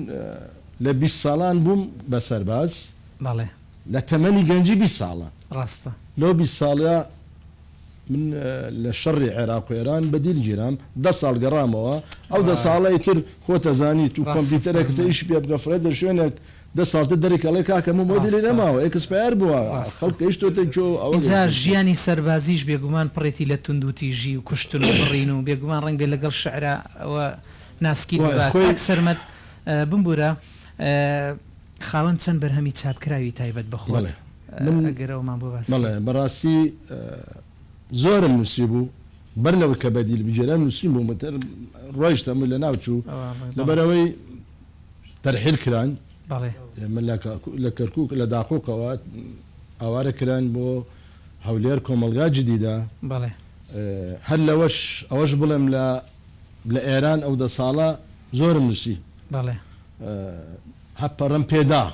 لبيس صالان بوم بسرباز بالله لا تمني جنجي بالصالة راستا لو بالصالة من الشر العراق وإيران بديل جرام ده صال قرامه أو ده صالة يتر خوته زانيت وكمبيوترك زيش بيبقى فريدر شونك ده صال تدرك عليك كم موديل لما هو إكسبير بوا خلق إيش توتجو أو إنجا جياني سربازيش بيجومان بريتي لتندوتي جي وكشتلو برينو بيجومان رنج لقى الشعراء وناسكي أكثر مد بمبورا خاوەن چەند بەرهەمی چاپکراوی تایبەت بەخۆت ئەگەرەوەمان بۆ باس بەڵێ بەڕاستی زۆرم نووسی بوو بەر لەوە کە بەدیل بجێران نووسیم بوو متر ڕۆیشتەم لە ناوچوو لەبەرەوەی تەرحیل کران من لە کەرکووک لە داخۆکەوە ئاوارە کران بۆ هەولێر کۆمەلگا جدیدا هەر لەوەش ئەوەش بڵێم لە ئێران ئەو دە ساڵە زۆرم نووسی هەپەڕم پێدا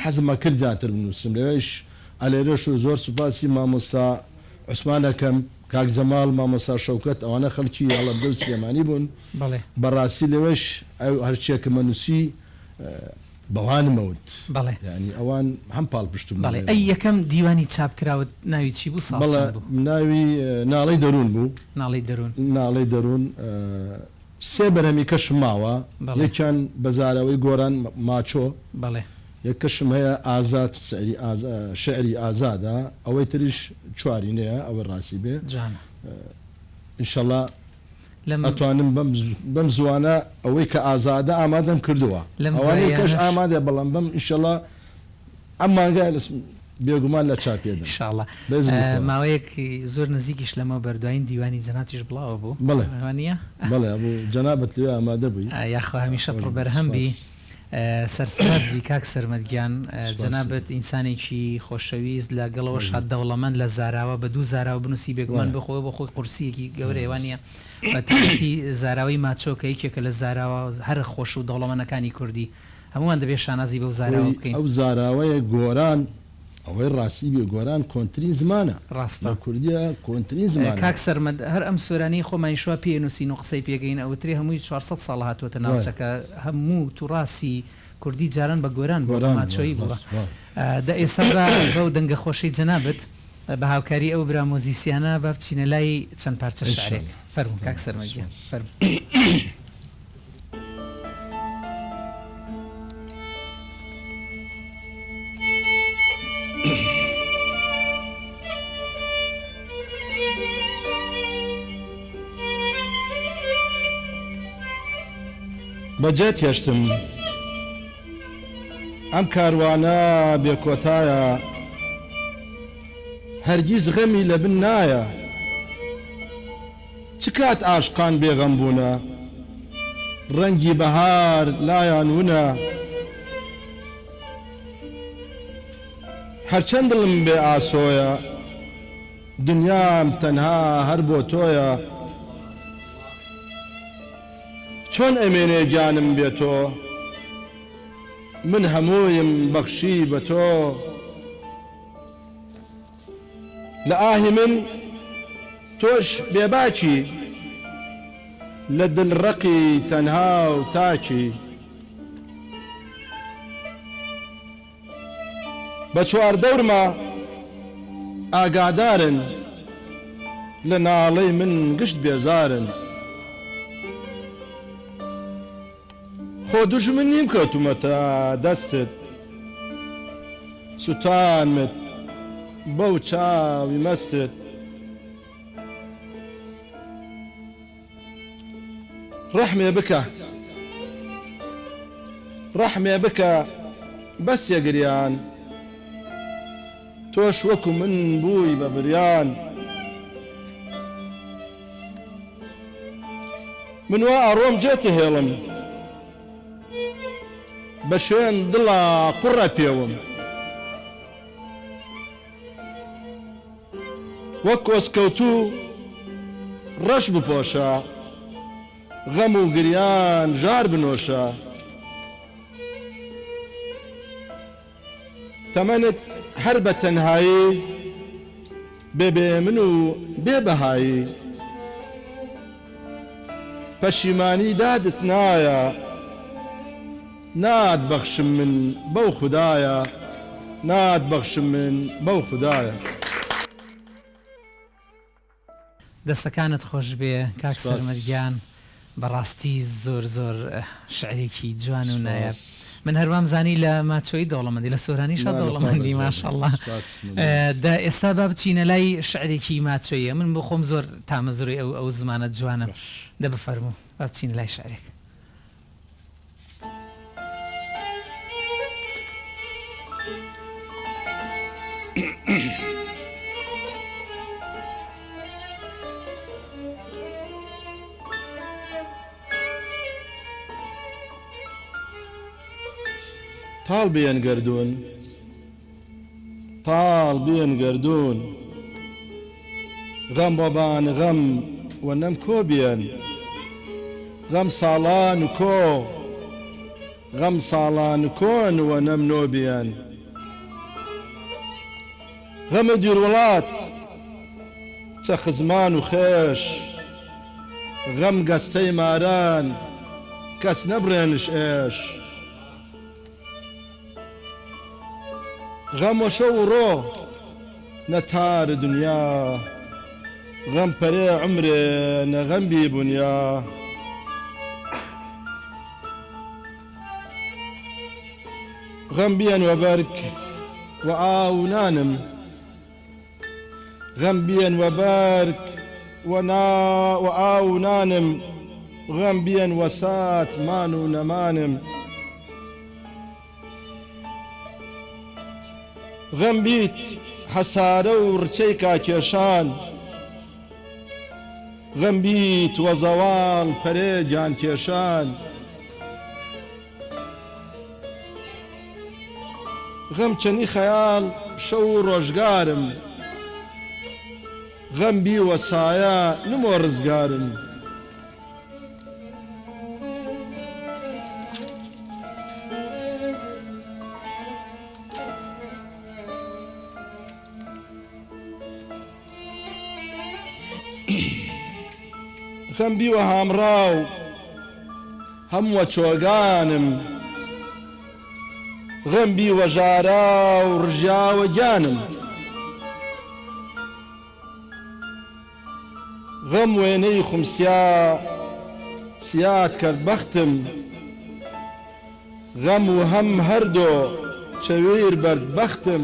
حەزمە کرد زیاتر بنووسم لەوەش ئەلێرەش و زۆر سوپاسی مامۆستا عوسمانەکەم کاک جەماڵ مامۆستا شەوکەت ئەوانە خەڵکی هەڵەبجە و سلێمانی بوون بەڕاستی لەوەش ئەو هەرچیەکەمە نووسی بەوانمەوت ینی ئەوان هەم پاڵ پشتم ئەی یەکەم دیوانی چاپکراوت ناوی چی بوو بەڵێ ناوی ناڵەی دەروون بوو ناڵەی دەروون سێ بەرەمی کەشم ماوە یەکیان بەزارەوەی گۆران ماچۆ یەک کەشم هەیە ئازاد شعری ئازادە ئەوەی تریش چوارینەیە ئەوە ڕاستی بێ ئینشەڵا ئەتوانم بەم زوانە ئەوەی کە ئازادە ئامادەم کردووە ئەوانەی کەش ئامادە بەڵام بەم ئینشەڵا ئەم مانگای بێگومان لە چاپێدا ئینشاڵڵا ماوەیەکی زۆر نزیکیش لەمە بەردوایین دیوانی جەناتیش بڵاوە بوو بەڵێ بەڵێ بوو جەنابەت لێ ئامادە بووی یاخوا هەمیشە پڕبەرهەم بی سەرفرازبی کاک سەرمەدگیان جەنابەت ئینسانێکی خۆشەویست لە گەڵەوە شاد دەوڵەمەند لە زاراوە بە دوو زاراوە بنووسی بێگومان بخۆی بۆ خۆی قورسیەکی گەورەیوانە بەتەکی زاراوی ماچۆکە یەکێکە لە زاراوە هەر خۆش و دەوڵەمەندەکانی کوردی هەمووان دەبێت شانازی بەو زاراوە بکەین ئەو زاراوەیە گۆران ئەوەی ڕاستی بێ گۆران کۆنتترین زمانە ڕاستە کوردیە کۆنتترین زمان کاک سەرمەد هەر ئەم سۆرانی خۆمانی شووا پێنووسین و قسەی پێگەین ئەوتری هەمووی 400 ساڵ هاتووەتە ناوچەکە هەموو تووڕاستی کوردی جاران بە گۆران بۆ ماچۆیی بووە دە ئێستا بەو دەنگە خۆشەی جەنابەت بە هاوکاری ئەو برا مۆزیسیانە با بچینە لای چەند پارچە شعرێک فەرموو کاک سەرمەدگیان فەرموو بەجێت هێشتم ئەم کاروانە بێکۆتایە هەرگیز غەمی لە بن نایە چ کات ئاشقان بێغەم بوونە ڕەنگی بەهار لایان ونە هەرچەند دڵم بێ ئاسۆیە دنیام تەنها هەر بۆ تۆیە چۆن ئەمێنێ گیانم بێ تۆ من هەموویم بەخشی بە تۆ لە ئاهی من تۆش بێباچی لە دڵڕەقی تەنها و تاچی بە چواردەورمە ئاگادارن لە ناڵەی من گشت بێزارن خۆ دوژمن نیم کەوتومەتە دەستت سوتانمت بەو چاوی مەستت ڕەحمێ بکە بەس یەگریان تۆش وەکو من بووی بە بریان من وا ئەڕۆم جێتە هێڵم بە شوێن دڵا قوڕە پێوم وەک کۆسکەوتوو ڕەش بپۆشە غەم و گریان ژار بنۆشە تەمەنت هەر بە تەنهایی بێبێ من و بێبەهایی پەشیمانی دادت نایە نات بەخشم من بەو خوددایە نات بەخشم من بەو خوددایە دەستەکانت خۆش بێ کاک سەرمەرگیان بەڕاستی زۆر زۆر شعرێکی جوان و نایە من هەروام زانی لە ماچۆی دەوڵەمەندی لە سۆرانیشە دەوڵەمەندی ماشەڵڵا دا ئێستا با بچینە لای شعرێکی ماچۆیە من بۆ خۆم زۆر تامەزۆری ئەو زمانە جوانە دە بفەرموو با بچینە لای شعرێک تاڵ بێن گەردوون غەم بۆبان غەم و نەم کۆ بێن غەم ساڵان و کۆ غەم ساڵان کۆن و نەم نۆ بێن غەمە دیروڵات چە خزمان و خێش غەم گەستەی ماران کەس نەبرێنش ئێش غەم وەشە و ڕۆ نەتار دنیا غەم پەرێ عمرێ نەغەم بی بونیا غەم بیەن وە بەرگ و ئاو نانم غەم بیەن وە بەرگ و ئاو نانم غەم بیەن وە سات مان و نەمانم غەم بیت حەسارە و ڕچەی کاکێشان غەم بیت وە زەواڵ پەرێ گیانکێشان غەم چەنی خەیاڵ شەو و ڕۆژگارم غەم بی وە سایە نمۆ ڕزگارم غەم بی وە هامڕاو هەمووە چۆگانم غەم بی وە ژارا و ڕژیاوە گیانم غەم وێنەی خومسیا سیات کرد بەختم غەم و هەم هەردۆ چەویر بەرد بەختم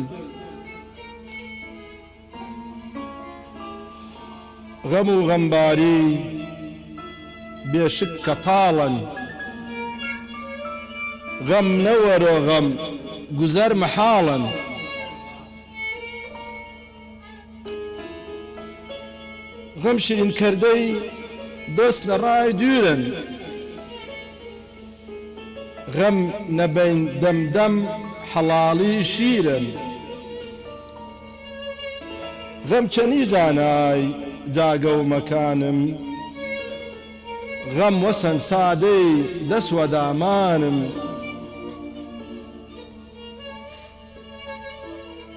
غەم و غەمباری بێشک کە تاڵن غەم نەوەرۆ غەم گوزەر مەحاڵن غەم شیرین کردەی دۆست لە ڕای دوورن غەم نەبین دەمدەم حەڵاڵی شیرن غەم چەنی زانای جاگە و مەکانم غەم وەسەن سادەی دەسوە دامانم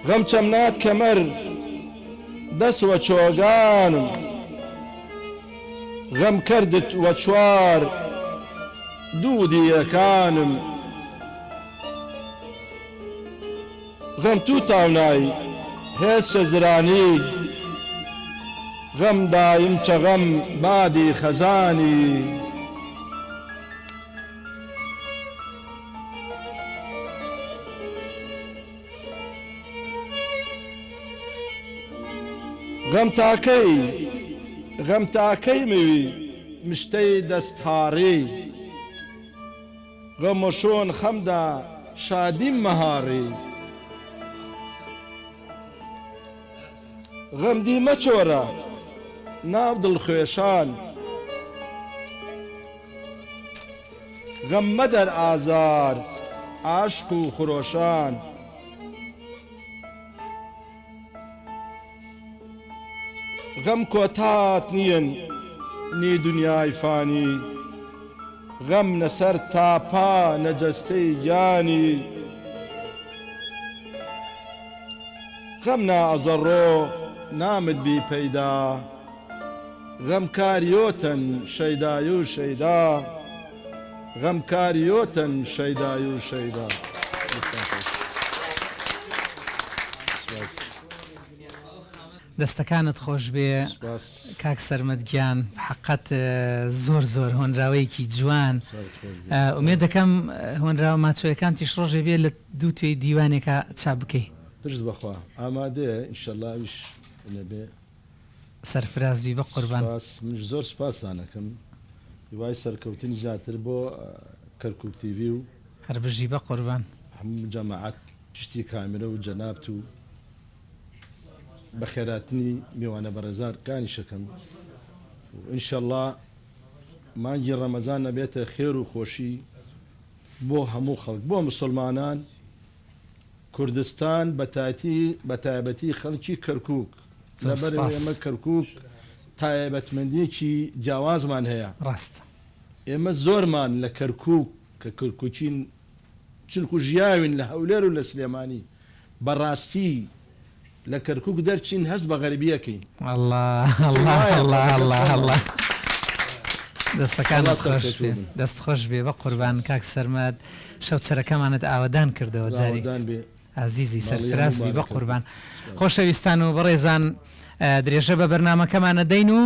غەم چەمنات کەمەر دەسوە چۆگانم غەم کردت وە چوار دوو دیەکانم غەم تو تاونای هێز شەزرانی غەم دایم چە غەم بادی خەزانی غەم تاکەی موی مشتەی دەستهاڕی غەم و شۆن خەمدا شادیم مەهاڕی غەم دی مەچۆرە ناو دڵخوێشان غەم مەدەر ئازار عاشق و خرۆشان غەم کۆتات نیەن نی دنیای فانی غەم نەسەر تاپا نەجەستەی گیانی غەم نائەزەڕۆ نامت بی پەیدا غەم کاریۆتەن شەیدای و شەیدا غەم کاریۆتەن شەیدای و شەیدا دەستەکانت خۆش بێ کاک سەرمەدگیان حقەت زۆر زۆر هۆنراوەیەکی جوان ئومێ دەکەم هۆنراوە ماچۆیەکانتیش ڕۆژێ بێ لە دوو توێی دیوانێکە چاپ بکەی پشت بەخوا ئامادەیە ئینشەڵڵاویش لەبێ سەرفرازبی بە قوربان منش زۆر سپاسانەکەم دوای سەرکەوتنی زیاتر بۆ کەرکووک تیڤی و هەر بژی بە قوربان هەموو جەماعەت پشتی کامرە و جەنابت و بە خێراتنی میوانە بەڕێزارکانی شەکەم ئینشەڵڵا مانگی ڕەمەزان نەبێتە خێر و خۆشی بۆ هەموو خەڵک بۆ مسلمانان کوردستان بە تایبەتی خەڵکی کەرکووک لەبەر ئێمە کەرکووک تایبەتمەندیەکی جیاوازمان هەیە ڕاست ئێمە زۆرمان لە کەرکووک کە کەرکووکین چونکو ژیاوین لە هەولێر و لە سلێمانی بەڕاستی لە کەرکووک دەرچین هەست بە غەریبیەکەین دەستەکانت خۆش بێ دەست خۆش بێ بە قوربان کاک سەرمەد شەوچەرەکەمانت ئاوادان کردەوە جاری عزیزی سەرفرازبی بە قوربان خۆشەویستان و بەڕێزان درێژە بە بەرنامەکەمانە دەین و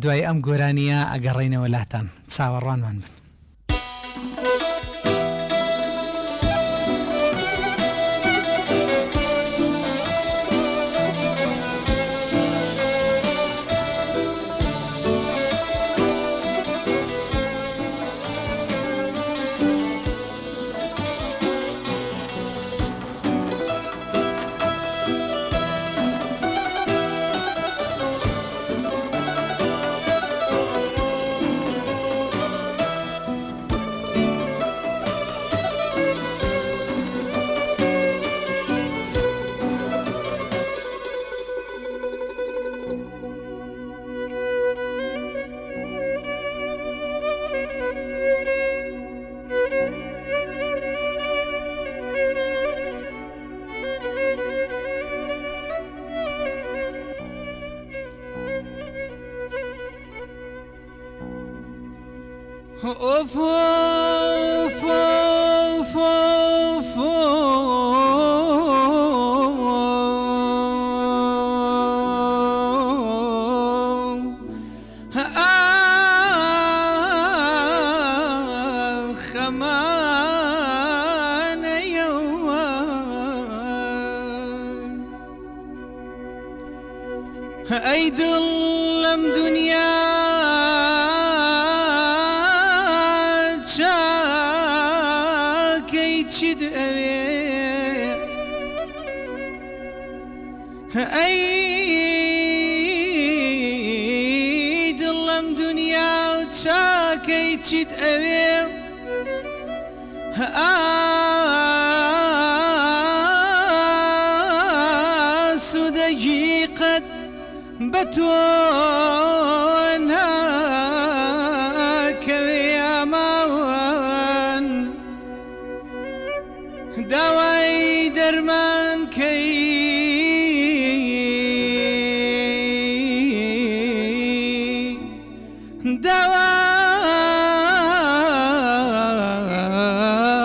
دوای ئەم گۆرانیە ئەگەڕێینەوە لاتان چاوەڕوانمان بن. ئەی دڵ لەم دنیا چاکەی چیت ئەوێ ئەی دڵ لەم دنیا چاکەی چیت ئەوێ ئاسوودەگی قەت بە تۆ ناکەوێ ئاماوان داوای دەرمان کەی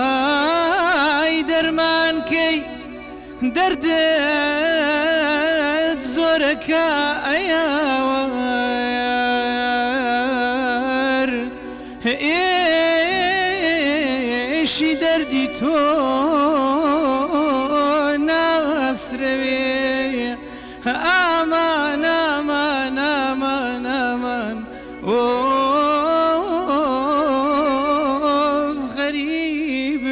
داوای دەرمان کەی دەردت زۆرەکە ئەیاوەر ئێشی دەردی تۆ ناسرەوێ ئامان ئامان ئامان ئامان غەریب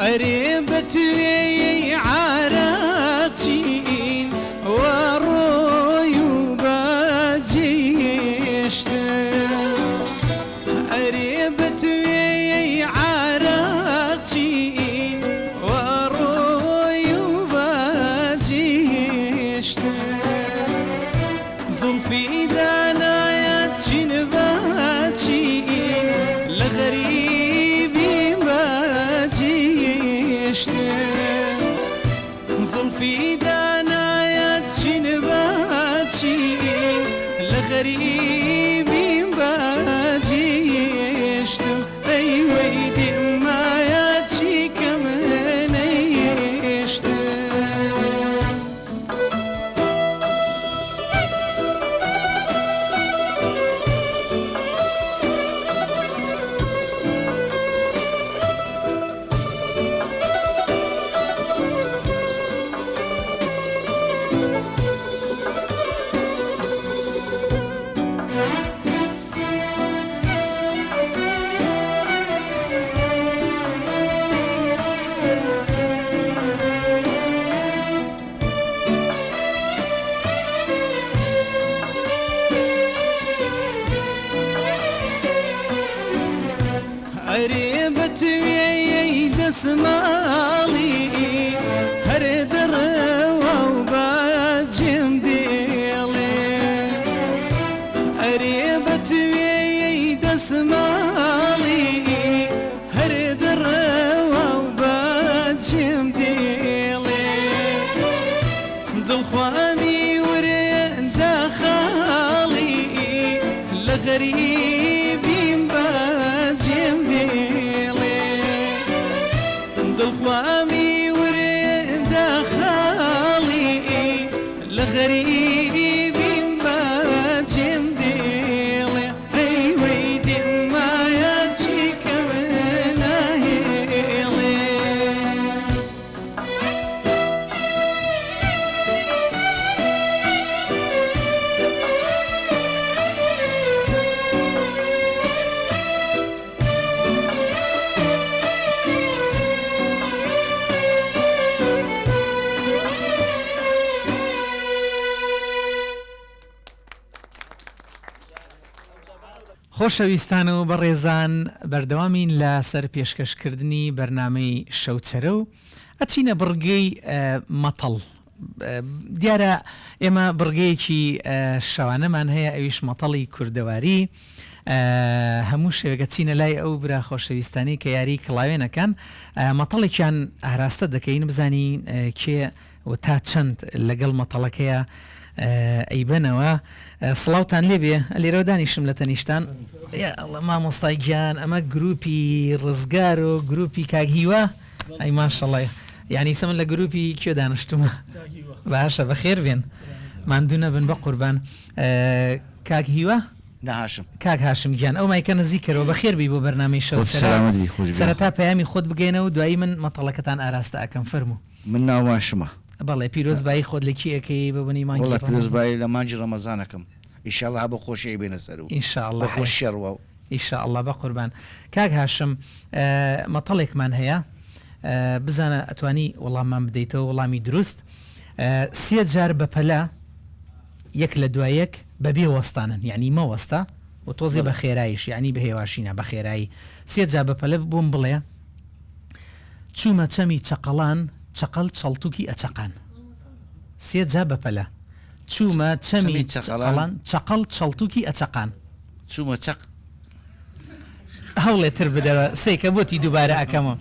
ئەرێ بەتوێی عارەقچین وەڕۆی و بەجێشتن ئەرێ بەتوێی عارەقچین وەڕۆی و بەجێشتن زولفی دانایەت چین بەچین لە غەریبی زلفی دانایەت چین بەچین لە غەریبیم بەجێشتم ئەی وەی دێمایە چی کە منەیشتم ئەرێ بەتوێی دەسماڵی هەر دەڕەوە و باجێم دێڵێ ئەرێ بەتوێی دەسماڵی هەر دەڕەوە و باجێم دێڵێ دڵخوامی ورێ داخاڵی لە غەریبیم باجێم دێڵێ دڵخوامی ورێ داخاڵی لە غەریبیم باجێم دێڵێ ئەی وەی دێمایە چی کە منەهێڵێ خۆشەویستان و بەڕێزان بەردەوامین لە سەر پێشکەشکردنی بەرنامەی شەوچەرە و ئەچینە بڕگەی مەتەڵ دیارە ئێمە بڕگەیەکی شەوانەمان هەیە ئەویش مەتەڵی کوردەواری هەموو شێوەگە چینە لای ئەو برا خۆشەویستانی کە یاری کڵاوێنەکان مەتەڵێکیان ئاراستە دەکەین بزانی کێ و تا چەند لەگەڵ مەتەڵەکەیە ئەیبنەوە سڵاوتان لێبێ لێرەوە دانیشم لە تەنیشتان مامۆستای گیان ئەمە گروپی ڕزگار و گروپی کاگهیوە ئەی ماشەڵێ یعنی سەمن لە گروپی کێ دانیشتومە باشە بەخێر بێن ماندوونە بن بە قوربان کاگهیوە نهاشم کاک هاشم گیان ئەو مایکە نزیکەرەوە بەخێر بی بۆ بەرنامەی شەو سەرەتا پەیامی خۆت بگەینە و دوایی من مەتەڵەکەتان ئاراستە ئەکەم فەرموو من ناواشمە بەڵێ پیرۆزبایی خۆت لە کیەکەی ببنی مانگی پیرۆزبایی لە مانجی ڕەمەزانەکەم ئینشاءالله بە خۆشی بێنە سەر و ئینشاءالله بە خۆش شەڕوە و ئینشاءالله بە قوربان کاک هاشم مەتەڵێکمان هەیە بزانە ئەتوانی وەڵاممان بدەیتەوە وەڵامی دروست 3 جار بەپەلا یەک لە دوایەک بەبێ وەستانن یعنی مەوەستە و تۆزێ بە خێراییش یعنی بە هێواشینە بە خێرایی 3 جار بەپەلە بووم بڵێ چوومە چەمی چەقەڵان چەقەڵ چەڵتوکی ئەچەقان 3 جار بەپەلە چوومە چەمی چەقەڵان چەقەڵ چەڵتوکی ئەچەقان چوومە چەق هەوڵێتر بدەوە سێکە بۆتی دووبارە ئەەکەمەوە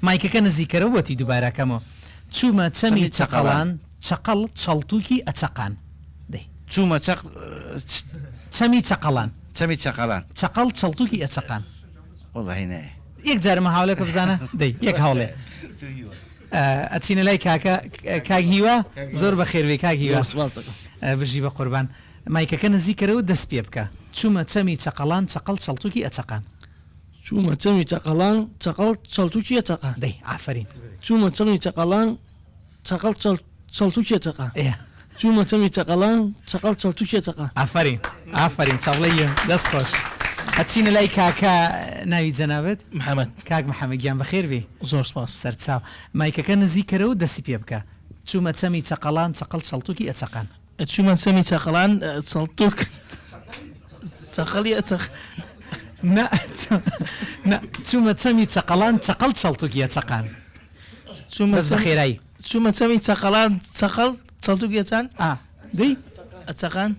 مایکەکە نزیکەرە بۆتی دووبارە ئەەکەمەوە چوومە چەمی چەقەڵان چەقەڵ چەڵتوکی ئەچەقان چوومە چەق چەمی چەقەڵان چەمی چەقەڵان چەقەڵ چەڵتوکی ئەچەقان وەڵڵاهی نایە یەک جارمە هاوڵێکە بزانە دەی یەک هەوڵێ ئەچینە لای کاکە کاگهیوە زۆر بە خێروی کاگهیوە بژی بە قوربان مایکەکە نزیکەرەوە دەست پێ بکە چوومە چەمی چەقەڵان چەقەڵ چەڵتوکی ئەچەقان چوومە چەمی چەقەڵان چەقەڵ چەڵتوکی ئەچەقان دەی ئافرین چوومە چەمی چەقەڵان چەقەڵ چەڵتوکی ئەچەقان چوومە چەمی چەقەڵان چەقەڵ چەڵتوکی ئەچەقان ئافرین ئافرین چاڵەیە دەست خۆش ئەچینە لای کاکە ناوی جەنابەت محەممەد کاک محەممەد گیان بەخێر بێ زۆر سپاس سەرچاو مایکەکە نزیکەرەوە دەستی پێ بکە چوومە چەمی چەقەڵان چەقەڵ چەڵتوکی ئەچەقان چوومە چەمی چەقەڵان چەڵتوک چەقەڵی ئەچەق چوومە چەمی چەقەڵان چەقەڵ چەڵتوکی ئەچەقان بە خێرایی چوومە چەمی چەقەڵان چەقەڵ چەڵتوکی ئەچان دەی ئەچەقان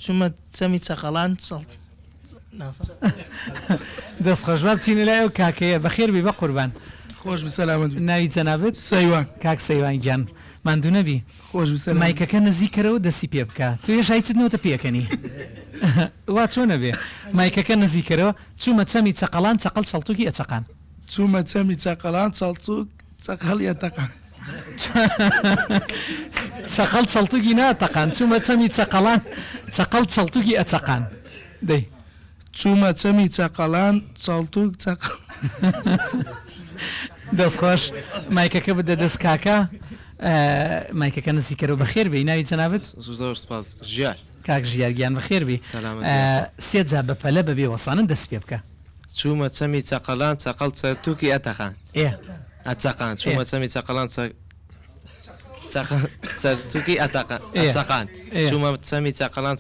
چوومە چەمی چەقەڵان چەڵت دەست خۆشبا بچینە لای ئەو کاکەیە بەخێر بی بە قوربان خۆش بسەلامت ناوی جەنابەت سەیوان کاک سەیوان گیان ماندوو نەبی خۆش بسەلام مایکەکە نزیکەرەوە دەستی پێ بکە تو ێشایچت نەوتە پێکەنی وا چۆن نەبێ مایکەکە نزیکەرەوە چوومە چەمی چەقەڵان چەقەڵ چەڵتوکی ئەچەقان چوومە چەمی چەقەڵان چەڵتوک چەقەڵی ئەتەقان چەقەڵ چەڵتوکی ناتەقان چوومە چەمی چەقەڵان چەقەڵ چەڵتوکی ئەچەقان دەی چوومە چەمی چەقەڵان چەڵتوک چەقەڵ دەستخۆش مایکەکە بدە دەست کاکە مایکەکە نزیکەرەوە بەخێر بێ ناوی جەنابەت زۆر سپاس ژیار کاک ژیارگیان بەخێر بێ 3 جار بەپەلە بەبێ وەسانن دەست پێ بکە چوومە چەمی چەقەڵان چەقەڵ چەتوکی ئەتەقان ئەچەقان چوومە چەمی چەقەڵان چەتوکی ئەچەقان چوومە چەمی چەقەڵان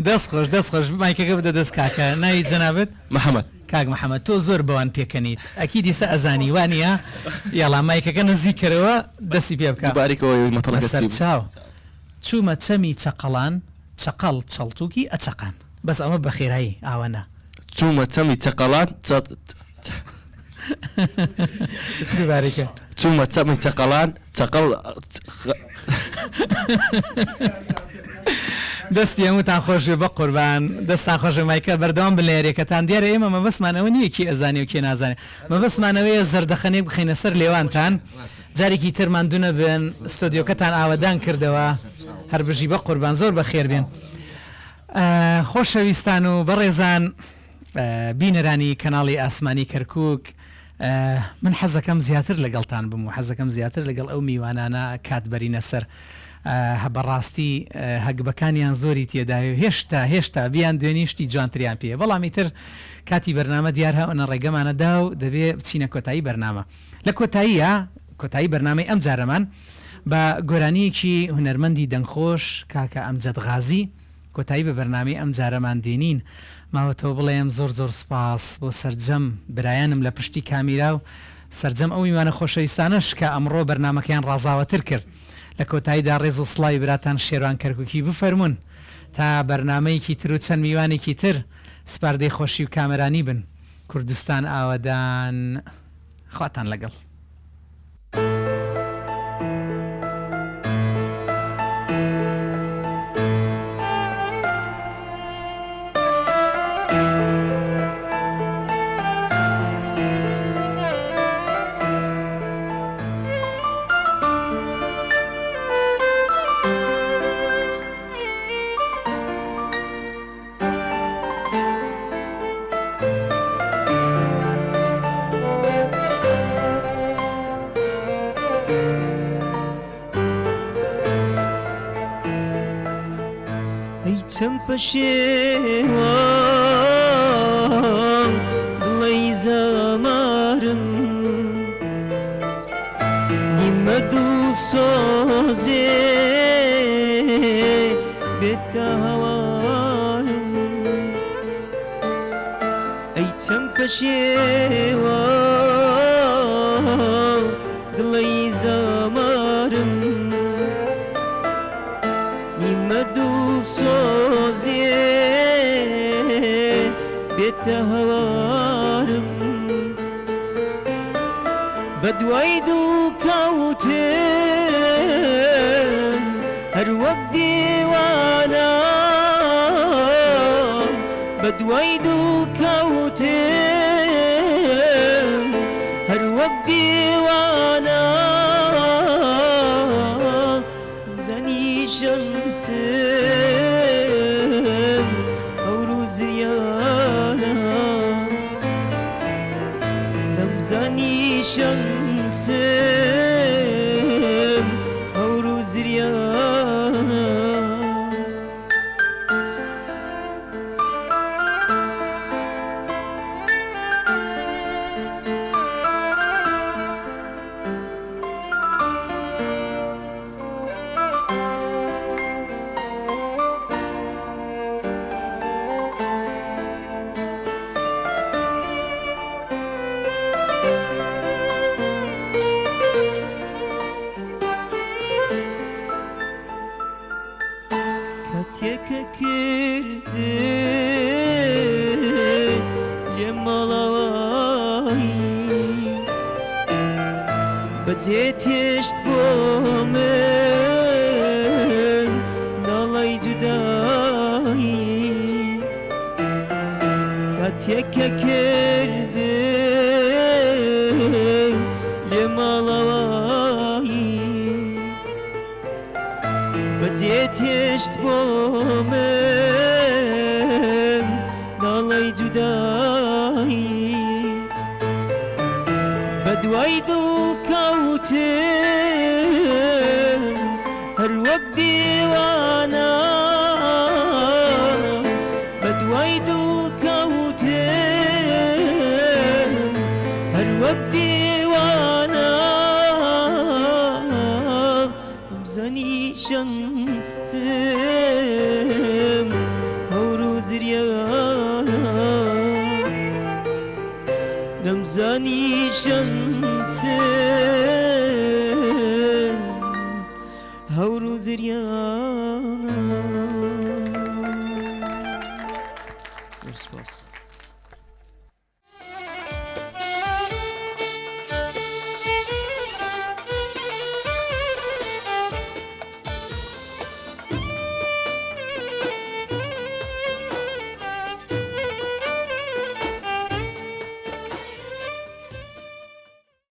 دەست خۆش مایکەکە بدە دەست کاکە ناوی جەنابەت محەممەد کاک محەممەد تۆ زۆر بەوان پێکەنیت ئەکی دیسە ئەزانی وانە یاڵا مایکەکە نزیکەرەوە دەستی پێ بکە باریکەوەی مەتەڵەکە چاو چوومە چەمی چەقەڵان چەقەڵ چەڵتوکی ئەچەقان بەس ئەمە بە خێرایی ئاوانە چوومە چەمی چەقەڵان دووبارێکە چوومە چەمی چەقەڵان چەقەڵ دەستی هەمووتان خۆشێ بە قوربان دەستان خۆشە مایکە بەردەوام بلێرێکەتان دیارە ئێمە مەبەسمانەوە نییە کی ئەزانی و کێ نازانێت مەبەسمانەوەیە زەردەخەنێ بخینە سەر لێوانتان جارێکی ترماندونە بن ستۆدیۆکەتان ئاوەدان کردەوە هەر بژی بە قوربان زۆر بە خێر بێن خۆشەویستان و بەڕێزان بینەرانی کەناڵی ئاسمانی کەرکووک من حەزەکەم زیاتر لەگەڵتان بم و حەزەکەم زیاتر لەگەڵ ئەو میوانانە کاتبەرینە سەر بەڕاستی هەگبەکانیان زۆری تێداوێ هێشتا بیان دوێنیشتی جوانتریان پێ بەڵامی تر کاتی بەرنامە دیار هەونە ڕێگەمانەدا و دەبێ بچینە کۆتایی بەرنامە لە کۆتایی بەرنامەی ئەم جارەمان بە گۆرانیەکی هونەرمەندی دەنگخۆش کاکە ئەمجەد غازی کۆتایی بە بەرنامەی ئەم جارەمان دێنین ماوەتەوە بڵێم زۆر سپاس بۆ سەرجەم برایانم لە پشتی کامیرا و سرجەم ئەو میوانە خۆشەویستانش کە ئەمڕۆ بەرنامەکەیان ڕازاوەتر کرد لە کۆتاییدا ڕێز و سڵاوی براتان شێروان کەرکووکی بفەرمونون تا بەرنامەیەکی تر و چەند میوانێکی تر سپاردەی خۆشی و کامەرانی بن. کوردستان ئاوەدان خواتان لەگەڵ. پەشێوان دڵی زەمارم نیمە دوو سۆزێ بێتە هەوارم ئەی چەند پەشێوان دڵی زەمارم نیمە دوو سۆزێ بێتە هەوارم بە دوای دوو کەوتن هەر وەک دیوانە بە دوای دوو کەوتن هەر وەک دیوانە زەنی شەمسم هەور و زریانە دەمزانی شەمسم هەور و زریانە کاتێکە کردت لێ مەڵەوایی بەجێ تێشت بۆ من ناڵای جودایی کاتێکە کردت لێ مەڵەوایی بەجێ تێشت بۆ من ناڵای جودایی بە دوای دوو کەوتن هەر وەک دیوانە بە دوای دوو کەوتن هەر وەک دیوانە زەنی شەمسم هەور و زریانە دەمزانی شەمسم هەور و زریانە.